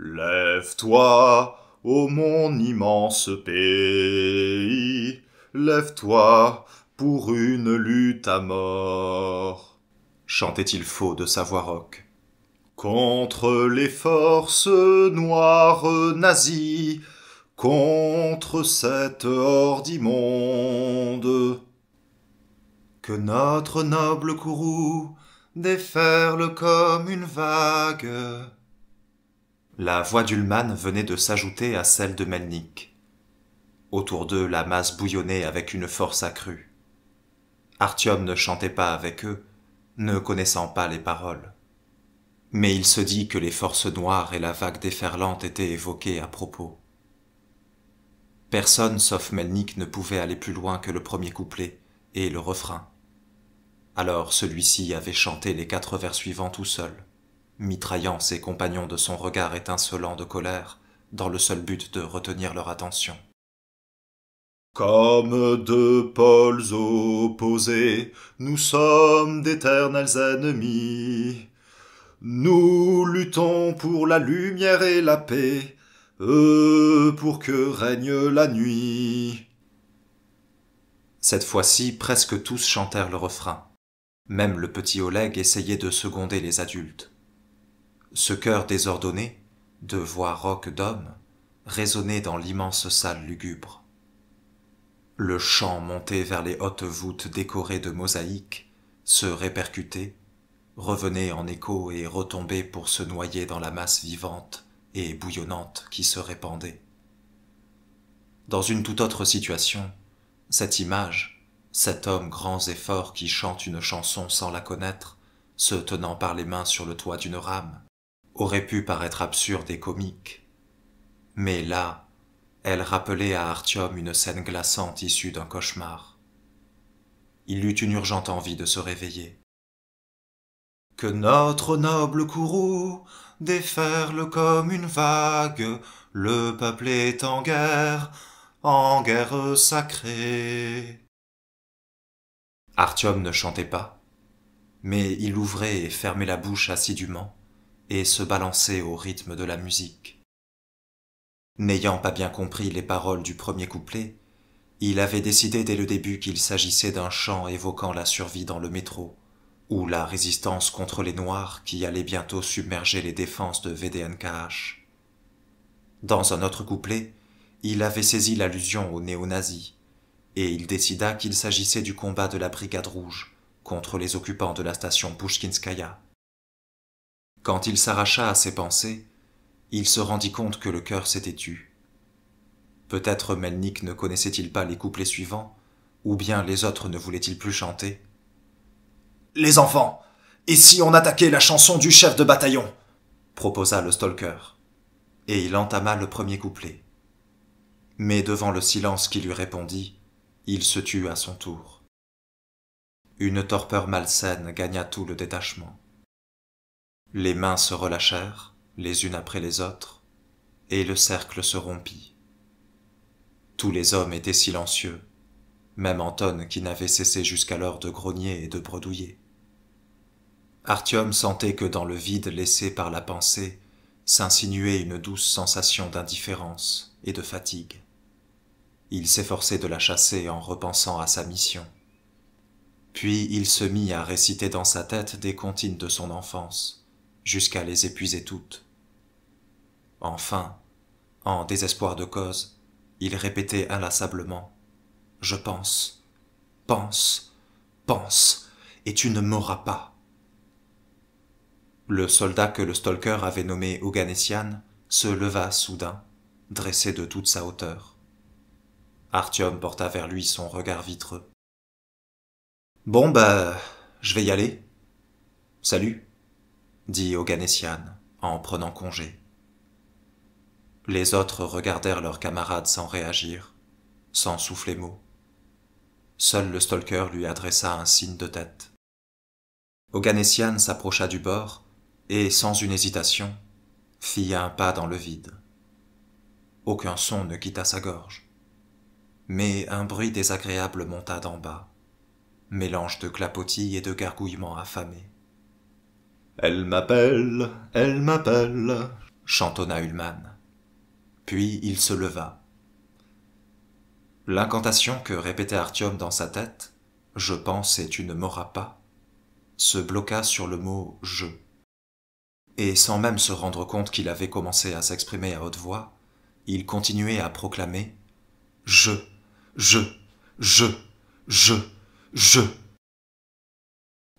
Lève-toi, ô mon immense pays, lève-toi pour une lutte à mort, chantait-il faux de sa voix rauque. Contre les forces noires nazies, contre cette horde immonde. Que notre noble courroux déferle comme une vague. La voix d'Ullmann venait de s'ajouter à celle de Melnik. Autour d'eux, la masse bouillonnait avec une force accrue. Artyom ne chantait pas avec eux, ne connaissant pas les paroles. Mais il se dit que les forces noires et la vague déferlante étaient évoquées à propos. Personne sauf Melnik ne pouvait aller plus loin que le premier couplet et le refrain. Alors celui-ci avait chanté les 4 vers suivants tout seul, mitraillant ses compagnons de son regard étincelant de colère, dans le seul but de retenir leur attention. Comme 2 pôles opposés, nous sommes d'éternels ennemis. Nous luttons pour la lumière et la paix, eux pour que règne la nuit. Cette fois-ci, presque tous chantèrent le refrain. Même le petit Oleg essayait de seconder les adultes. Ce chœur désordonné, de voix rauques d'hommes résonnaient dans l'immense salle lugubre. Le chant monté vers les hautes voûtes décorées de mosaïques se répercutait, revenait en écho et retombait pour se noyer dans la masse vivante et bouillonnante qui se répandait. Dans une toute autre situation, cette image, cet homme grand et fort qui chante une chanson sans la connaître, se tenant par les mains sur le toit d'une rame, aurait pu paraître absurde et comique. Mais là, elle rappelait à Artyom une scène glaçante issue d'un cauchemar. Il eut une urgente envie de se réveiller. Que notre noble courroux déferle comme une vague, le peuple est en guerre sacrée. Artyom ne chantait pas, mais il ouvrait et fermait la bouche assidûment et se balançait au rythme de la musique. N'ayant pas bien compris les paroles du premier couplet, il avait décidé dès le début qu'il s'agissait d'un chant évoquant la survie dans le métro, ou la résistance contre les Noirs qui allaient bientôt submerger les défenses de VDNKH. Dans un autre couplet, il avait saisi l'allusion aux néo-nazis, et il décida qu'il s'agissait du combat de la Brigade Rouge contre les occupants de la station Pouchkinskaya. Quand il s'arracha à ses pensées, il se rendit compte que le cœur s'était tu. Peut-être Melnik ne connaissait-il pas les couplets suivants, ou bien les autres ne voulaient-ils plus chanter. « Les enfants, et si on attaquait la chanson du chef de bataillon ?» proposa le stalker, et il entama le premier couplet. Mais devant le silence qui lui répondit, il se tut à son tour. Une torpeur malsaine gagna tout le détachement. Les mains se relâchèrent, les unes après les autres, et le cercle se rompit. Tous les hommes étaient silencieux, même Anton qui n'avait cessé jusqu'alors de grogner et de bredouiller. Artyom sentait que dans le vide laissé par la pensée s'insinuait une douce sensation d'indifférence et de fatigue. Il s'efforçait de la chasser en repensant à sa mission. Puis il se mit à réciter dans sa tête des comptines de son enfance, jusqu'à les épuiser toutes. Enfin, en désespoir de cause, il répétait inlassablement « Je pense, pense, pense, et tu ne m'auras pas. » Le soldat que le stalker avait nommé Oganessian se leva soudain, dressé de toute sa hauteur. Artyom porta vers lui son regard vitreux. « Bon, je vais y aller. Salut !» dit Oganessian en prenant congé. Les autres regardèrent leurs camarades sans réagir, sans souffler mot. Seul le stalker lui adressa un signe de tête. Oganessian s'approcha du bord et, sans une hésitation, fit un pas dans le vide. Aucun son ne quitta sa gorge, mais un bruit désagréable monta d'en bas, mélange de clapotis et de gargouillements affamés. « Elle m'appelle, chantonna Ullmann. Puis il se leva. L'incantation que répétait Artyom dans sa tête, « Je pense et tu ne m'auras pas », se bloqua sur le mot « je ». Et sans même se rendre compte qu'il avait commencé à s'exprimer à haute voix, il continuait à proclamer « Je ».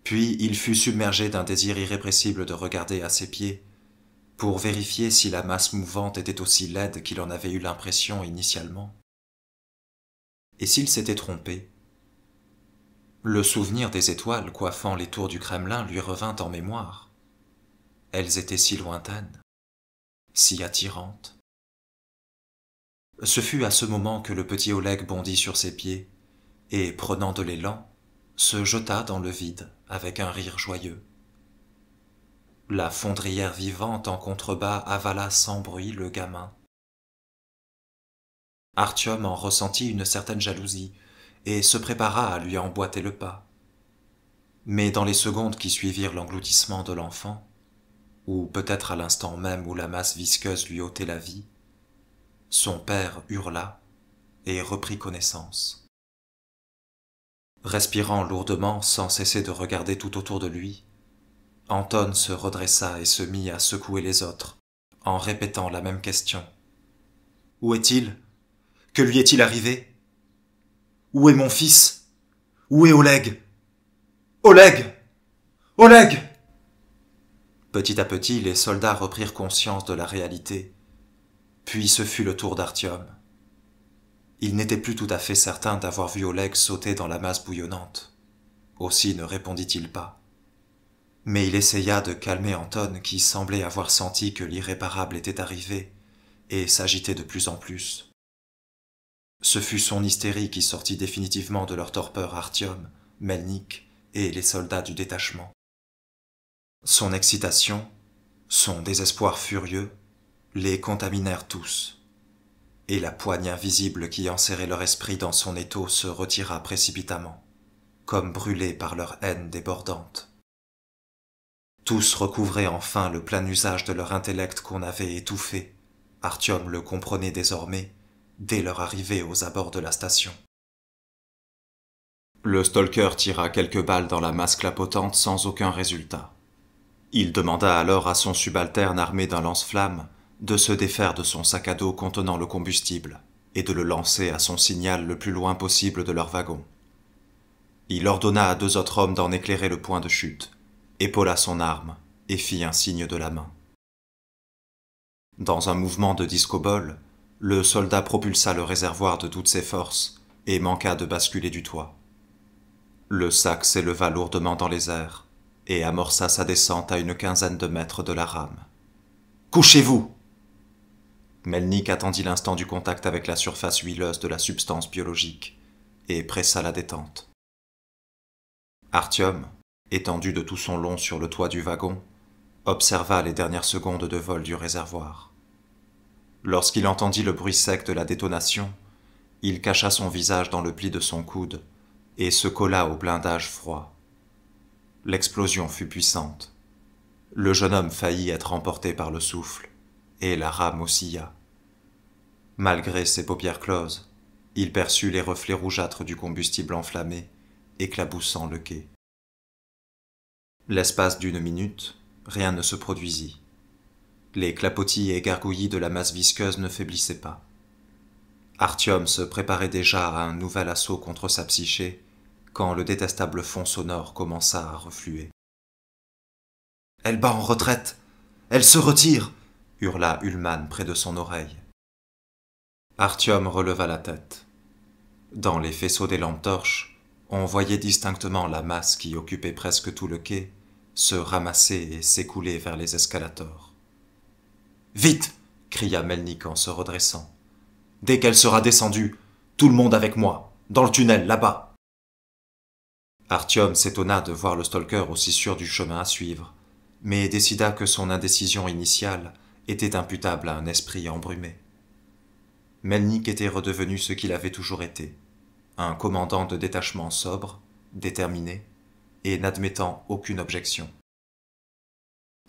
Puis il fut submergé d'un désir irrépressible de regarder à ses pieds, pour vérifier si la masse mouvante était aussi laide qu'il en avait eu l'impression initialement. Et s'il s'était trompé? Le souvenir des étoiles coiffant les tours du Kremlin lui revint en mémoire. Elles étaient si lointaines, si attirantes. Ce fut à ce moment que le petit Oleg bondit sur ses pieds et, prenant de l'élan, se jeta dans le vide avec un rire joyeux. La fondrière vivante en contrebas avala sans bruit le gamin. Artyom en ressentit une certaine jalousie et se prépara à lui emboîter le pas. Mais dans les secondes qui suivirent l'engloutissement de l'enfant, ou peut-être à l'instant même où la masse visqueuse lui ôtait la vie, son père hurla et reprit connaissance. Respirant lourdement sans cesser de regarder tout autour de lui, Anton se redressa et se mit à secouer les autres, en répétant la même question. « Où est-il? Que lui est-il arrivé? Où est mon fils? Où est Oleg? Oleg! Oleg !» Petit à petit, les soldats reprirent conscience de la réalité. Puis ce fut le tour d'Artyom. Il n'était plus tout à fait certain d'avoir vu Oleg sauter dans la masse bouillonnante. Aussi ne répondit-il pas. Mais il essaya de calmer Anton qui semblait avoir senti que l'irréparable était arrivé et s'agitait de plus en plus. Ce fut son hystérie qui sortit définitivement de leur torpeur Artyom, Melnik et les soldats du détachement. Son excitation, son désespoir furieux, les contaminèrent tous, et la poigne invisible qui enserrait leur esprit dans son étau se retira précipitamment, comme brûlée par leur haine débordante. Tous recouvraient enfin le plein usage de leur intellect qu'on avait étouffé. Artyom le comprenait désormais, dès leur arrivée aux abords de la station. Le stalker tira quelques balles dans la masse clapotante sans aucun résultat. Il demanda alors à son subalterne armé d'un lance-flamme de se défaire de son sac à dos contenant le combustible et de le lancer à son signal le plus loin possible de leur wagon. Il ordonna à 2 autres hommes d'en éclairer le point de chute, épaula son arme et fit un signe de la main. Dans un mouvement de disco-ball, le soldat propulsa le réservoir de toutes ses forces et manqua de basculer du toit. Le sac s'éleva lourdement dans les airs et amorça sa descente à une quinzaine de mètres de la rame. « Couchez-vous !» Melnik attendit l'instant du contact avec la surface huileuse de la substance biologique et pressa la détente. Artyom, étendu de tout son long sur le toit du wagon, observa les dernières secondes de vol du réservoir. Lorsqu'il entendit le bruit sec de la détonation, il cacha son visage dans le pli de son coude et se colla au blindage froid. L'explosion fut puissante. Le jeune homme faillit être emporté par le souffle, et la rame oscilla. Malgré ses paupières closes, il perçut les reflets rougeâtres du combustible enflammé, éclaboussant le quai. L'espace d'1 minute, rien ne se produisit. Les clapotis et gargouillis de la masse visqueuse ne faiblissaient pas. Artyom se préparait déjà à un nouvel assaut contre sa psyché, quand le détestable fond sonore commença à refluer. « Elle bat en retraite! Elle se retire !» hurla Ullmann près de son oreille. Artyom releva la tête. Dans les faisceaux des lampes torches, on voyait distinctement la masse qui occupait presque tout le quai se ramasser et s'écouler vers les escalators. « Vite !» cria Melnik en se redressant. « Dès qu'elle sera descendue, tout le monde avec moi, dans le tunnel, là-bas !» Artyom s'étonna de voir le stalker aussi sûr du chemin à suivre, mais décida que son indécision initiale était imputable à un esprit embrumé. Melnik était redevenu ce qu'il avait toujours été, un commandant de détachement sobre, déterminé, et n'admettant aucune objection.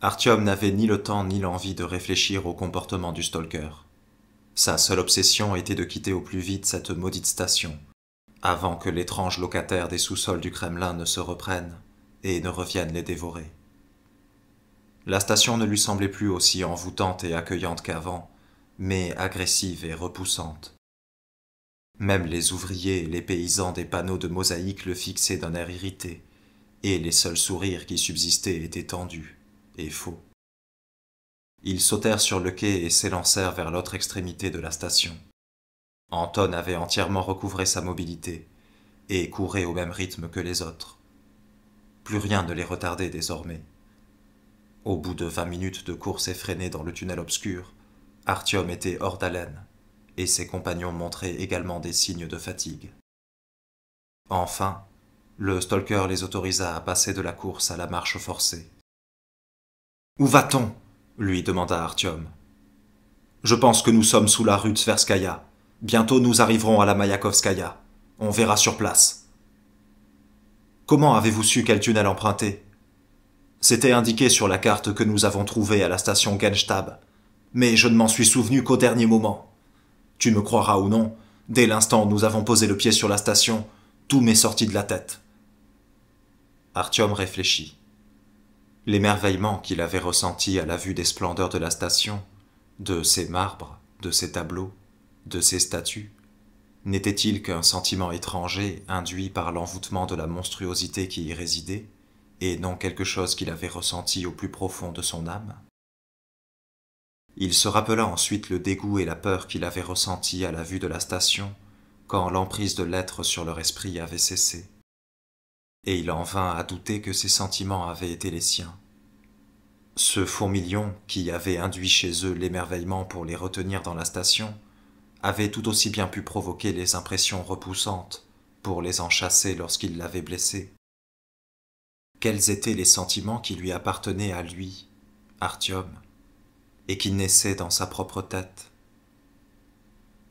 Artyom n'avait ni le temps ni l'envie de réfléchir au comportement du stalker. Sa seule obsession était de quitter au plus vite cette maudite station, avant que l'étrange locataire des sous-sols du Kremlin ne se reprenne et ne revienne les dévorer. La station ne lui semblait plus aussi envoûtante et accueillante qu'avant, mais agressive et repoussante. Même les ouvriers et les paysans des panneaux de mosaïque le fixaient d'un air irrité, et les seuls sourires qui subsistaient étaient tendus et faux. Ils sautèrent sur le quai et s'élancèrent vers l'autre extrémité de la station. Anton avait entièrement recouvré sa mobilité et courait au même rythme que les autres. Plus rien ne les retardait désormais. Au bout de 20 minutes de course effrénée dans le tunnel obscur, Artyom était hors d'haleine, et ses compagnons montraient également des signes de fatigue. Enfin, le stalker les autorisa à passer de la course à la marche forcée. « Où va-t-on » lui demanda Artyom. « Je pense que nous sommes sous la rue Tverskaya. Bientôt nous arriverons à la Mayakovskaya. On verra sur place. »« Comment avez-vous su quel tunnel emprunter ?»« C'était indiqué sur la carte que nous avons trouvée à la station Genstab, mais je ne m'en suis souvenu qu'au dernier moment. Tu me croiras ou non, dès l'instant où nous avons posé le pied sur la station, tout m'est sorti de la tête. » Artyom réfléchit. L'émerveillement qu'il avait ressenti à la vue des splendeurs de la station de ces marbres, de ces tableaux, de ces statues, n'était-il qu'un sentiment étranger induit par l'envoûtement de la monstruosité qui y résidait, et non quelque chose qu'il avait ressenti au plus profond de son âme? Il se rappela ensuite le dégoût et la peur qu'il avait ressentis à la vue de la station, quand l'emprise de l'être sur leur esprit avait cessé, et il en vint à douter que ces sentiments avaient été les siens. Ce fourmilion qui avait induit chez eux l'émerveillement pour les retenir dans la station avait tout aussi bien pu provoquer les impressions repoussantes pour les en chasser lorsqu'il l'avait blessé. Quels étaient les sentiments qui lui appartenaient à lui, Artyom, et qui naissaient dans sa propre tête?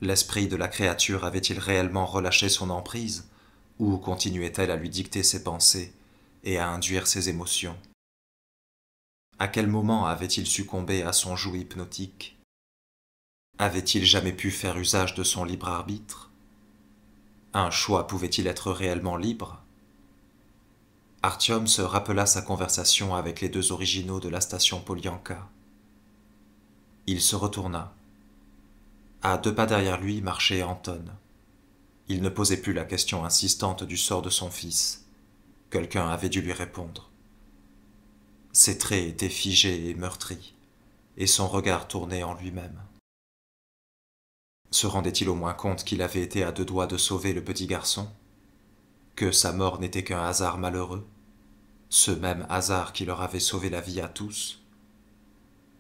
L'esprit de la créature avait-il réellement relâché son emprise, ou continuait-elle à lui dicter ses pensées et à induire ses émotions? À quel moment avait-il succombé à son joug hypnotique? Avait-il jamais pu faire usage de son libre arbitre? Un choix pouvait-il être réellement libre? Artyom se rappela sa conversation avec les deux originaux de la station Polianka. Il se retourna. À 2 pas derrière lui marchait Anton. Il ne posait plus la question insistante du sort de son fils. Quelqu'un avait dû lui répondre. Ses traits étaient figés et meurtris, et son regard tournait en lui-même. Se rendait-il au moins compte qu'il avait été à 2 doigts de sauver le petit garçon? Que sa mort n'était qu'un hasard malheureux? Ce même hasard qui leur avait sauvé la vie à tous?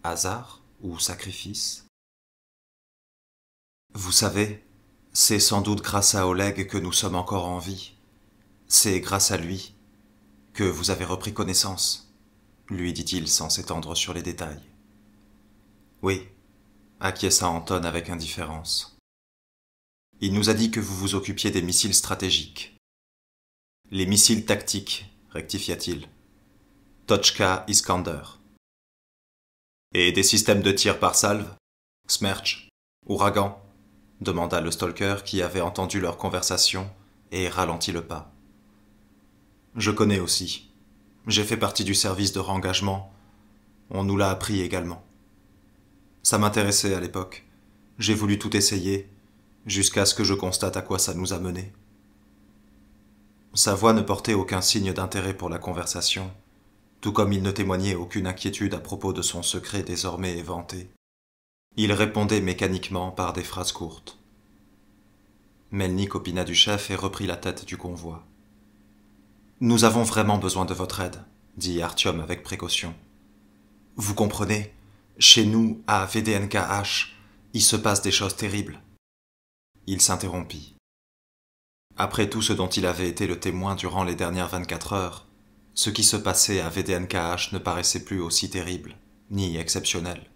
Hasard ou sacrifice? Vous savez, c'est sans doute grâce à Oleg que nous sommes encore en vie. C'est grâce à lui que vous avez repris connaissance, lui dit-il sans s'étendre sur les détails. Oui, acquiesça Anton avec indifférence. Il nous a dit que vous vous occupiez des missiles stratégiques. Les missiles tactiques, rectifia-t-il. Tochka Iskander. Et des systèmes de tir par salve, Smerch, Ouragan, demanda le stalker qui avait entendu leur conversation et ralentit le pas. Je connais aussi. J'ai fait partie du service de rengagement. On nous l'a appris également. Ça m'intéressait à l'époque. J'ai voulu tout essayer, jusqu'à ce que je constate à quoi ça nous a menés. Sa voix ne portait aucun signe d'intérêt pour la conversation, tout comme il ne témoignait aucune inquiétude à propos de son secret désormais éventé. Il répondait mécaniquement par des phrases courtes. Melnik opina du chef et reprit la tête du convoi. « Nous avons vraiment besoin de votre aide, » dit Artyom avec précaution. « Vous comprenez, chez nous, à VDNKH, il se passe des choses terribles. » Il s'interrompit. Après tout ce dont il avait été le témoin durant les dernières 24 heures, ce qui se passait à VDNKH ne paraissait plus aussi terrible, ni exceptionnel,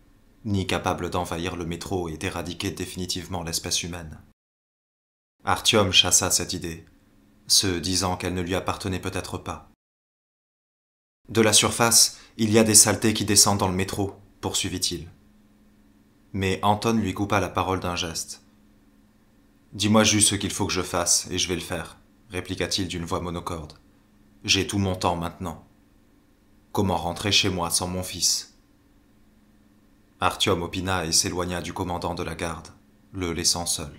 ni capable d'envahir le métro et d'éradiquer définitivement l'espèce humaine. Artyom chassa cette idée, se disant qu'elle ne lui appartenait peut-être pas. « De la surface, il y a des saletés qui descendent dans le métro, » poursuivit-il. Mais Anton lui coupa la parole d'un geste. « Dis-moi juste ce qu'il faut que je fasse, et je vais le faire, » répliqua-t-il d'une voix monocorde. « J'ai tout mon temps maintenant. Comment rentrer chez moi sans mon fils ?» Artyom opina et s'éloigna du commandant de la garde, le laissant seul.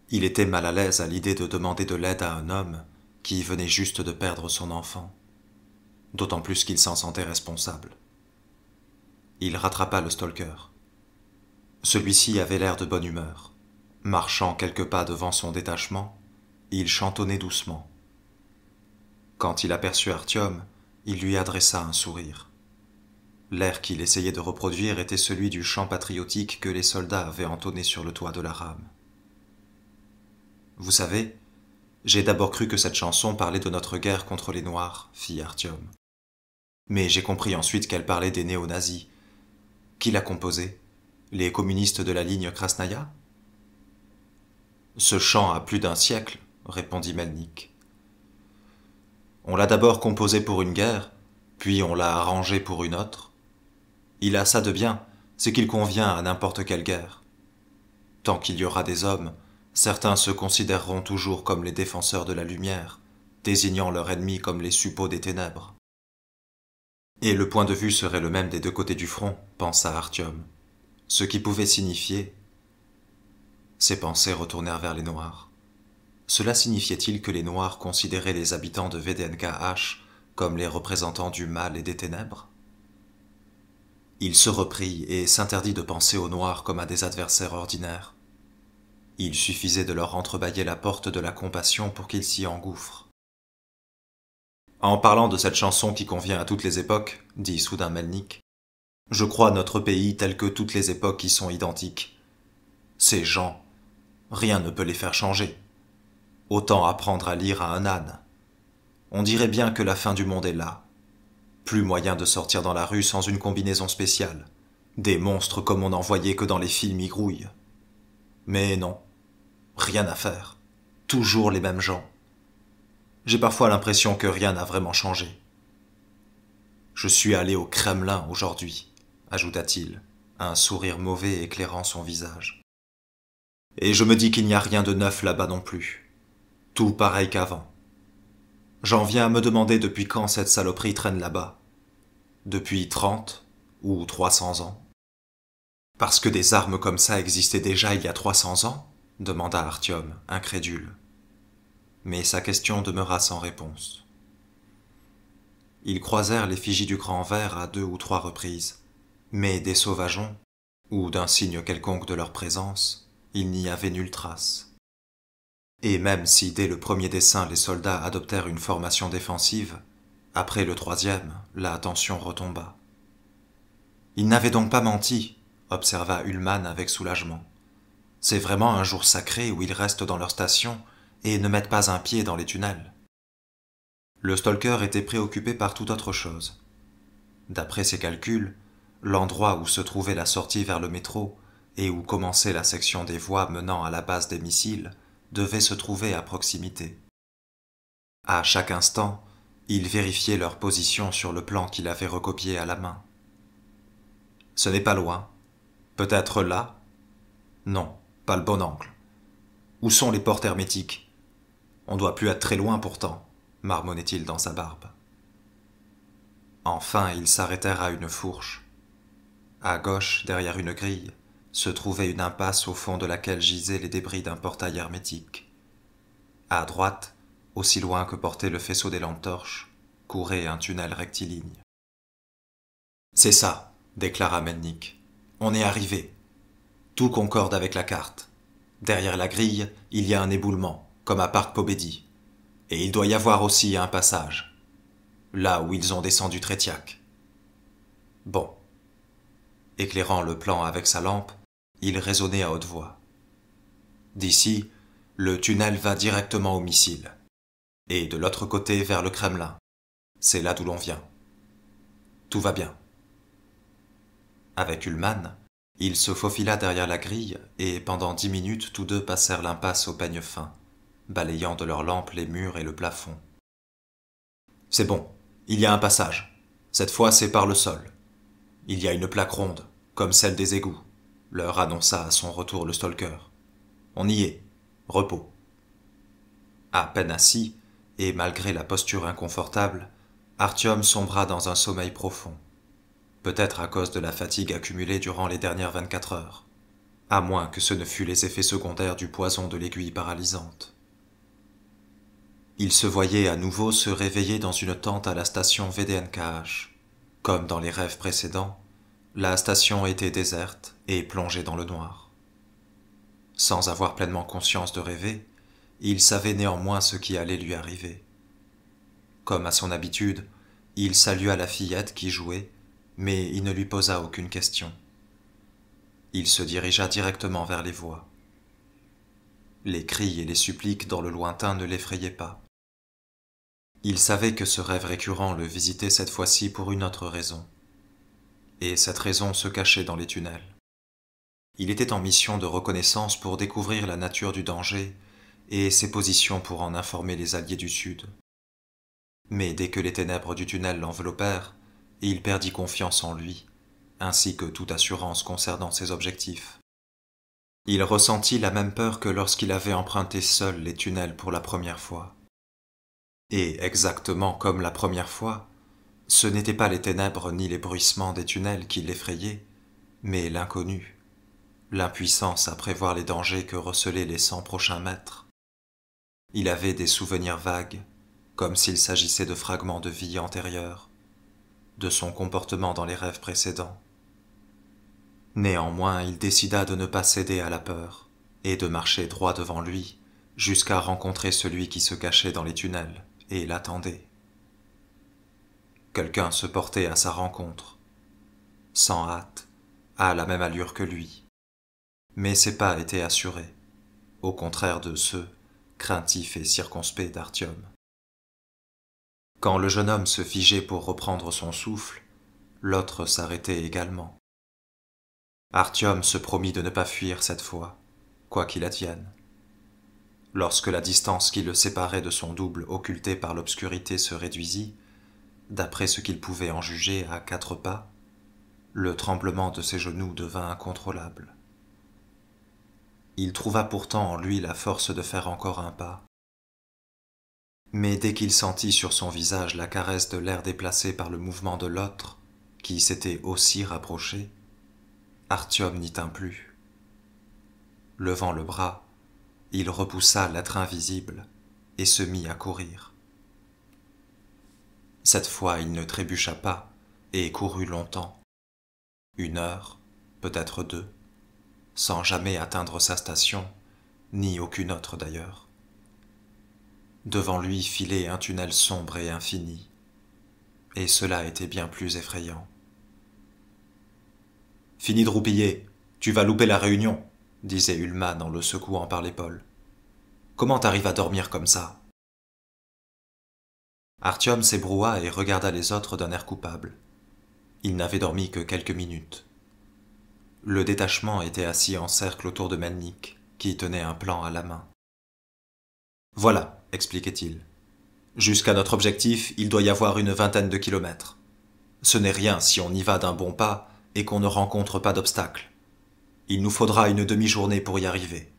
Il était mal à l'aise à l'idée de demander de l'aide à un homme qui venait juste de perdre son enfant, d'autant plus qu'il s'en sentait responsable. Il rattrapa le stalker. Celui-ci avait l'air de bonne humeur. Marchant quelques pas devant son détachement, il chantonnait doucement. Quand il aperçut Artyom, il lui adressa un sourire. L'air qu'il essayait de reproduire était celui du chant patriotique que les soldats avaient entonné sur le toit de la rame. « Vous savez, j'ai d'abord cru que cette chanson parlait de notre guerre contre les Noirs, » fit Artyom. Mais j'ai compris ensuite qu'elle parlait des néo-nazis. Qui l'a composée? Les communistes de la ligne Krasnaya? Ce chant a plus d'un siècle, répondit Melnik. On l'a d'abord composé pour une guerre, puis on l'a arrangé pour une autre. Il a ça de bien, c'est qu'il convient à n'importe quelle guerre. Tant qu'il y aura des hommes, certains se considéreront toujours comme les défenseurs de la lumière, désignant leur ennemi comme les suppôts des ténèbres. Et le point de vue serait le même des 2 côtés du front, pensa Artyom. ce qui pouvait signifier... Ses pensées retournèrent vers les Noirs. Cela signifiait-il que les Noirs considéraient les habitants de VDNKH comme les représentants du mal et des ténèbres? Il se reprit et s'interdit de penser aux Noirs comme à des adversaires ordinaires. Il suffisait de leur entrebâiller la porte de la compassion pour qu'ils s'y engouffrent. En parlant de cette chanson qui convient à toutes les époques, dit soudain Melnick, je crois notre pays tel que toutes les époques y sont identiques. Ces gens, rien ne peut les faire changer. Autant apprendre à lire à un âne. On dirait bien que la fin du monde est là. Plus moyen de sortir dans la rue sans une combinaison spéciale. Des monstres comme on n'en voyait que dans les films y grouillent. Mais non, rien à faire. Toujours les mêmes gens. J'ai parfois l'impression que rien n'a vraiment changé. Je suis allé au Kremlin aujourd'hui, ajouta-t-il, un sourire mauvais éclairant son visage. Et je me dis qu'il n'y a rien de neuf là-bas non plus. Tout pareil qu'avant. J'en viens à me demander depuis quand cette saloperie traîne là-bas. Depuis 30 ou 300 ans. Parce que des armes comme ça existaient déjà il y a 300 ans? Demanda Artyom, incrédule. Mais sa question demeura sans réponse. Ils croisèrent l'effigie du grand ver à 2 ou 3 reprises, mais des sauvageons, ou d'un signe quelconque de leur présence, il n'y avait nulle trace. Et même si dès le premier dessin les soldats adoptèrent une formation défensive, après le 3e, la tension retomba. Ils n'avaient donc pas menti, observa Ullmann avec soulagement. C'est vraiment un jour sacré où ils restent dans leur station et ne mettent pas un pied dans les tunnels. Le stalker était préoccupé par toute autre chose. D'après ses calculs, l'endroit où se trouvait la sortie vers le métro et où commençait la section des voies menant à la base des missiles devait se trouver à proximité. À chaque instant, il vérifiait leur position sur le plan qu'il avait recopié à la main. Ce n'est pas loin. Peut-être là? Non, pas le bon angle. Où sont les portes hermétiques? On doit plus être très loin pourtant, marmonnait-il dans sa barbe. Enfin, ils s'arrêtèrent à une fourche. À gauche, derrière une grille, se trouvait une impasse au fond de laquelle gisaient les débris d'un portail hermétique. À droite, aussi loin que portait le faisceau des lampes torches, courait un tunnel rectiligne. « C'est ça, déclara Melnick. On est arrivé. Tout concorde avec la carte. Derrière la grille, il y a un éboulement, comme à Parc Pobedi. Et il doit y avoir aussi un passage. Là où ils ont descendu Tretiak. Bon. » Éclairant le plan avec sa lampe, il raisonnait à haute voix. D'ici, le tunnel va directement au missile. Et de l'autre côté vers le Kremlin. C'est là d'où l'on vient. Tout va bien. Avec Ullmann, il se faufila derrière la grille et pendant 10 minutes tous deux passèrent l'impasse au peigne fin, balayant de leurs lampes les murs et le plafond. C'est bon, il y a un passage. Cette fois c'est par le sol. Il y a une plaque ronde, comme celle des égouts, leur annonça à son retour le stalker. On y est. Repos. À peine assis, et malgré la posture inconfortable, Artyom sombra dans un sommeil profond. Peut-être à cause de la fatigue accumulée durant les dernières 24 heures, à moins que ce ne fût les effets secondaires du poison de l'aiguille paralysante. Il se voyait à nouveau se réveiller dans une tente à la station VDNKH. Comme dans les rêves précédents, la station était déserte et plongée dans le noir. Sans avoir pleinement conscience de rêver, il savait néanmoins ce qui allait lui arriver. Comme à son habitude, il salua la fillette qui jouait, mais il ne lui posa aucune question. Il se dirigea directement vers les voix. Les cris et les suppliques dans le lointain ne l'effrayaient pas. Il savait que ce rêve récurrent le visitait cette fois-ci pour une autre raison. Et cette raison se cachait dans les tunnels. Il était en mission de reconnaissance pour découvrir la nature du danger et ses positions pour en informer les alliés du Sud. Mais dès que les ténèbres du tunnel l'enveloppèrent, il perdit confiance en lui, ainsi que toute assurance concernant ses objectifs. Il ressentit la même peur que lorsqu'il avait emprunté seul les tunnels pour la première fois. Et exactement comme la première fois, ce n'étaient pas les ténèbres ni les bruissements des tunnels qui l'effrayaient, mais l'inconnu, l'impuissance à prévoir les dangers que recelaient les 100 prochains mètres. Il avait des souvenirs vagues, comme s'il s'agissait de fragments de vie antérieure, de son comportement dans les rêves précédents. Néanmoins, il décida de ne pas céder à la peur et de marcher droit devant lui jusqu'à rencontrer celui qui se cachait dans les tunnels et l'attendait. Quelqu'un se portait à sa rencontre, sans hâte, à la même allure que lui, mais ses pas étaient assurés, au contraire de ceux, craintifs et circonspects d'Artyom. Quand le jeune homme se figeait pour reprendre son souffle, l'autre s'arrêtait également. Artyom se promit de ne pas fuir cette fois, quoi qu'il advienne. Lorsque la distance qui le séparait de son double occulté par l'obscurité se réduisit, d'après ce qu'il pouvait en juger à 4 pas, le tremblement de ses genoux devint incontrôlable. Il trouva pourtant en lui la force de faire encore un pas. Mais dès qu'il sentit sur son visage la caresse de l'air déplacé par le mouvement de l'autre, qui s'était aussi rapproché, Artyom n'y tint plus. Levant le bras, il repoussa l'être invisible et se mit à courir. Cette fois, il ne trébucha pas et courut longtemps, 1 heure, peut-être 2, sans jamais atteindre sa station, ni aucune autre d'ailleurs. Devant lui filait un tunnel sombre et infini, et cela était bien plus effrayant. « Fini de roupiller, tu vas louper la réunion », disait Ullmann en le secouant par l'épaule. « Comment t'arrives à dormir comme ça ?» Artyom s'ébroua et regarda les autres d'un air coupable. Il n'avait dormi que quelques minutes. Le détachement était assis en cercle autour de Melnik, qui tenait un plan à la main. « Voilà, expliquait-il. Jusqu'à notre objectif, il doit y avoir une 20aine de kilomètres. Ce n'est rien si on y va d'un bon pas et qu'on ne rencontre pas d'obstacles. Il nous faudra une demi-journée pour y arriver.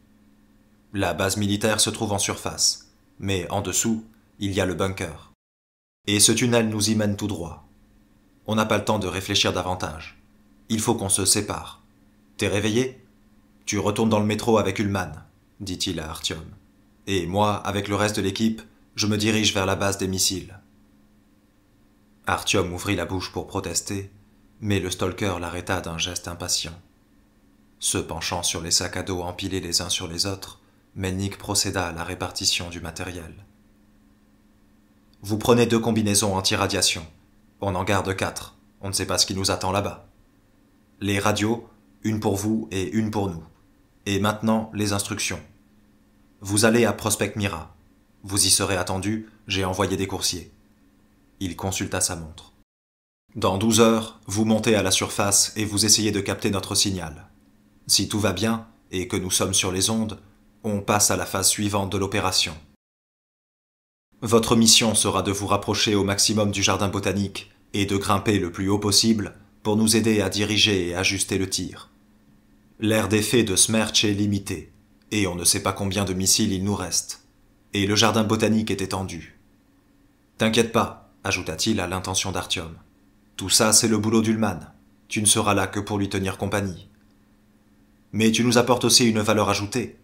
La base militaire se trouve en surface, mais en dessous, il y a le bunker. Et ce tunnel nous y mène tout droit. On n'a pas le temps de réfléchir davantage. Il faut qu'on se sépare. T'es réveillé ? Tu retournes dans le métro avec Ullmann, dit-il à Artyom. Et moi, avec le reste de l'équipe, je me dirige vers la base des missiles. Artyom ouvrit la bouche pour protester, mais le stalker l'arrêta d'un geste impatient. Se penchant sur les sacs à dos empilés les uns sur les autres, Melnik procéda à la répartition du matériel. « Vous prenez 2 combinaisons anti-radiation. On en garde 4. On ne sait pas ce qui nous attend là-bas. Les radios, 1 pour vous et 1 pour nous. Et maintenant, les instructions. Vous allez à Prospect Mira. Vous y serez attendu, j'ai envoyé des coursiers. » Il consulta sa montre. « Dans 12 heures, vous montez à la surface et vous essayez de capter notre signal. Si tout va bien, et que nous sommes sur les ondes, on passe à la phase suivante de l'opération. Votre mission sera de vous rapprocher au maximum du jardin botanique et de grimper le plus haut possible pour nous aider à diriger et ajuster le tir. L'aire d'effet de Smerch est limité, et on ne sait pas combien de missiles il nous reste, et le jardin botanique est étendu. T'inquiète pas, ajouta-t-il à l'intention d'Artyom. Tout ça, c'est le boulot d'Ullmann. Tu ne seras là que pour lui tenir compagnie. Mais tu nous apportes aussi une valeur ajoutée.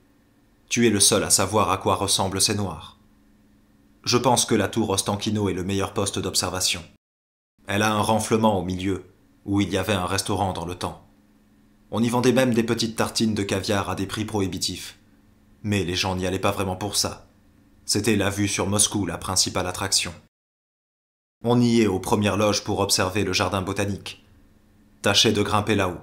Tu es le seul à savoir à quoi ressemblent ces noirs. Je pense que la tour Ostankino est le meilleur poste d'observation. Elle a un renflement au milieu, où il y avait un restaurant dans le temps. On y vendait même des petites tartines de caviar à des prix prohibitifs. Mais les gens n'y allaient pas vraiment pour ça. C'était la vue sur Moscou la principale attraction. On y est aux premières loges pour observer le jardin botanique. Tâchez de grimper là-haut.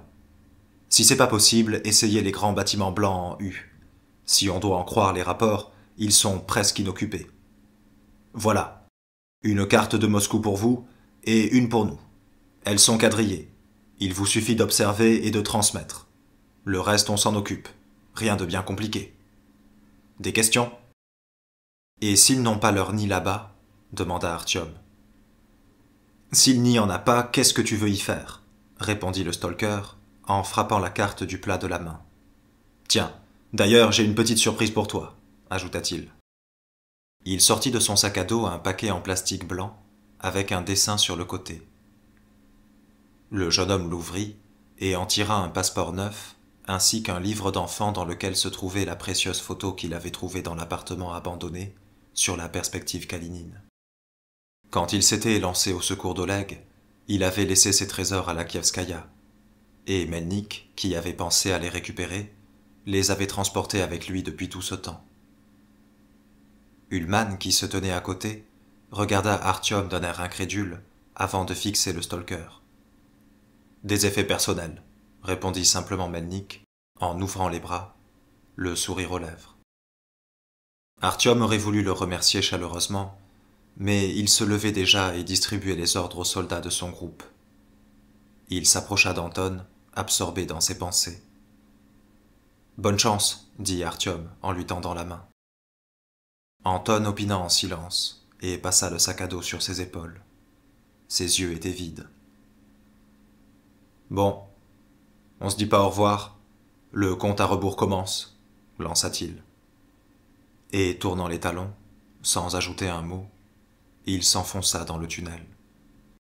Si c'est pas possible, essayez les grands bâtiments blancs en U. Si on doit en croire les rapports, ils sont presque inoccupés. Voilà. Une carte de Moscou pour vous et une pour nous. Elles sont quadrillées. Il vous suffit d'observer et de transmettre. Le reste, on s'en occupe. Rien de bien compliqué. Des questions ? Et s'ils n'ont pas leur nid là-bas ? Demanda Artyom. S'il n'y en a pas, qu'est-ce que tu veux y faire ? Répondit le stalker en frappant la carte du plat de la main. Tiens, d'ailleurs, j'ai une petite surprise pour toi, ajouta-t-il. Il sortit de son sac à dos un paquet en plastique blanc avec un dessin sur le côté. Le jeune homme l'ouvrit et en tira un passeport neuf, ainsi qu'un livre d'enfant dans lequel se trouvait la précieuse photo qu'il avait trouvée dans l'appartement abandonné sur la perspective Kalinine. Quand il s'était lancé au secours d'Oleg, il avait laissé ses trésors à la Kievskaya, et Melnik, qui avait pensé à les récupérer, les avait transportés avec lui depuis tout ce temps. Ullmann, qui se tenait à côté, regarda Artyom d'un air incrédule avant de fixer le stalker. « Des effets personnels », répondit simplement Melnik, en ouvrant les bras, le sourire aux lèvres. Artyom aurait voulu le remercier chaleureusement, mais il se levait déjà et distribuait les ordres aux soldats de son groupe. Il s'approcha d'Anton, absorbé dans ses pensées. « Bonne chance, dit Artyom en lui tendant la main. Anton opina en silence et passa le sac à dos sur ses épaules. Ses yeux étaient vides. « Bon, on se dit pas au revoir, le compte à rebours commence, lança-t-il. Et tournant les talons, sans ajouter un mot, il s'enfonça dans le tunnel.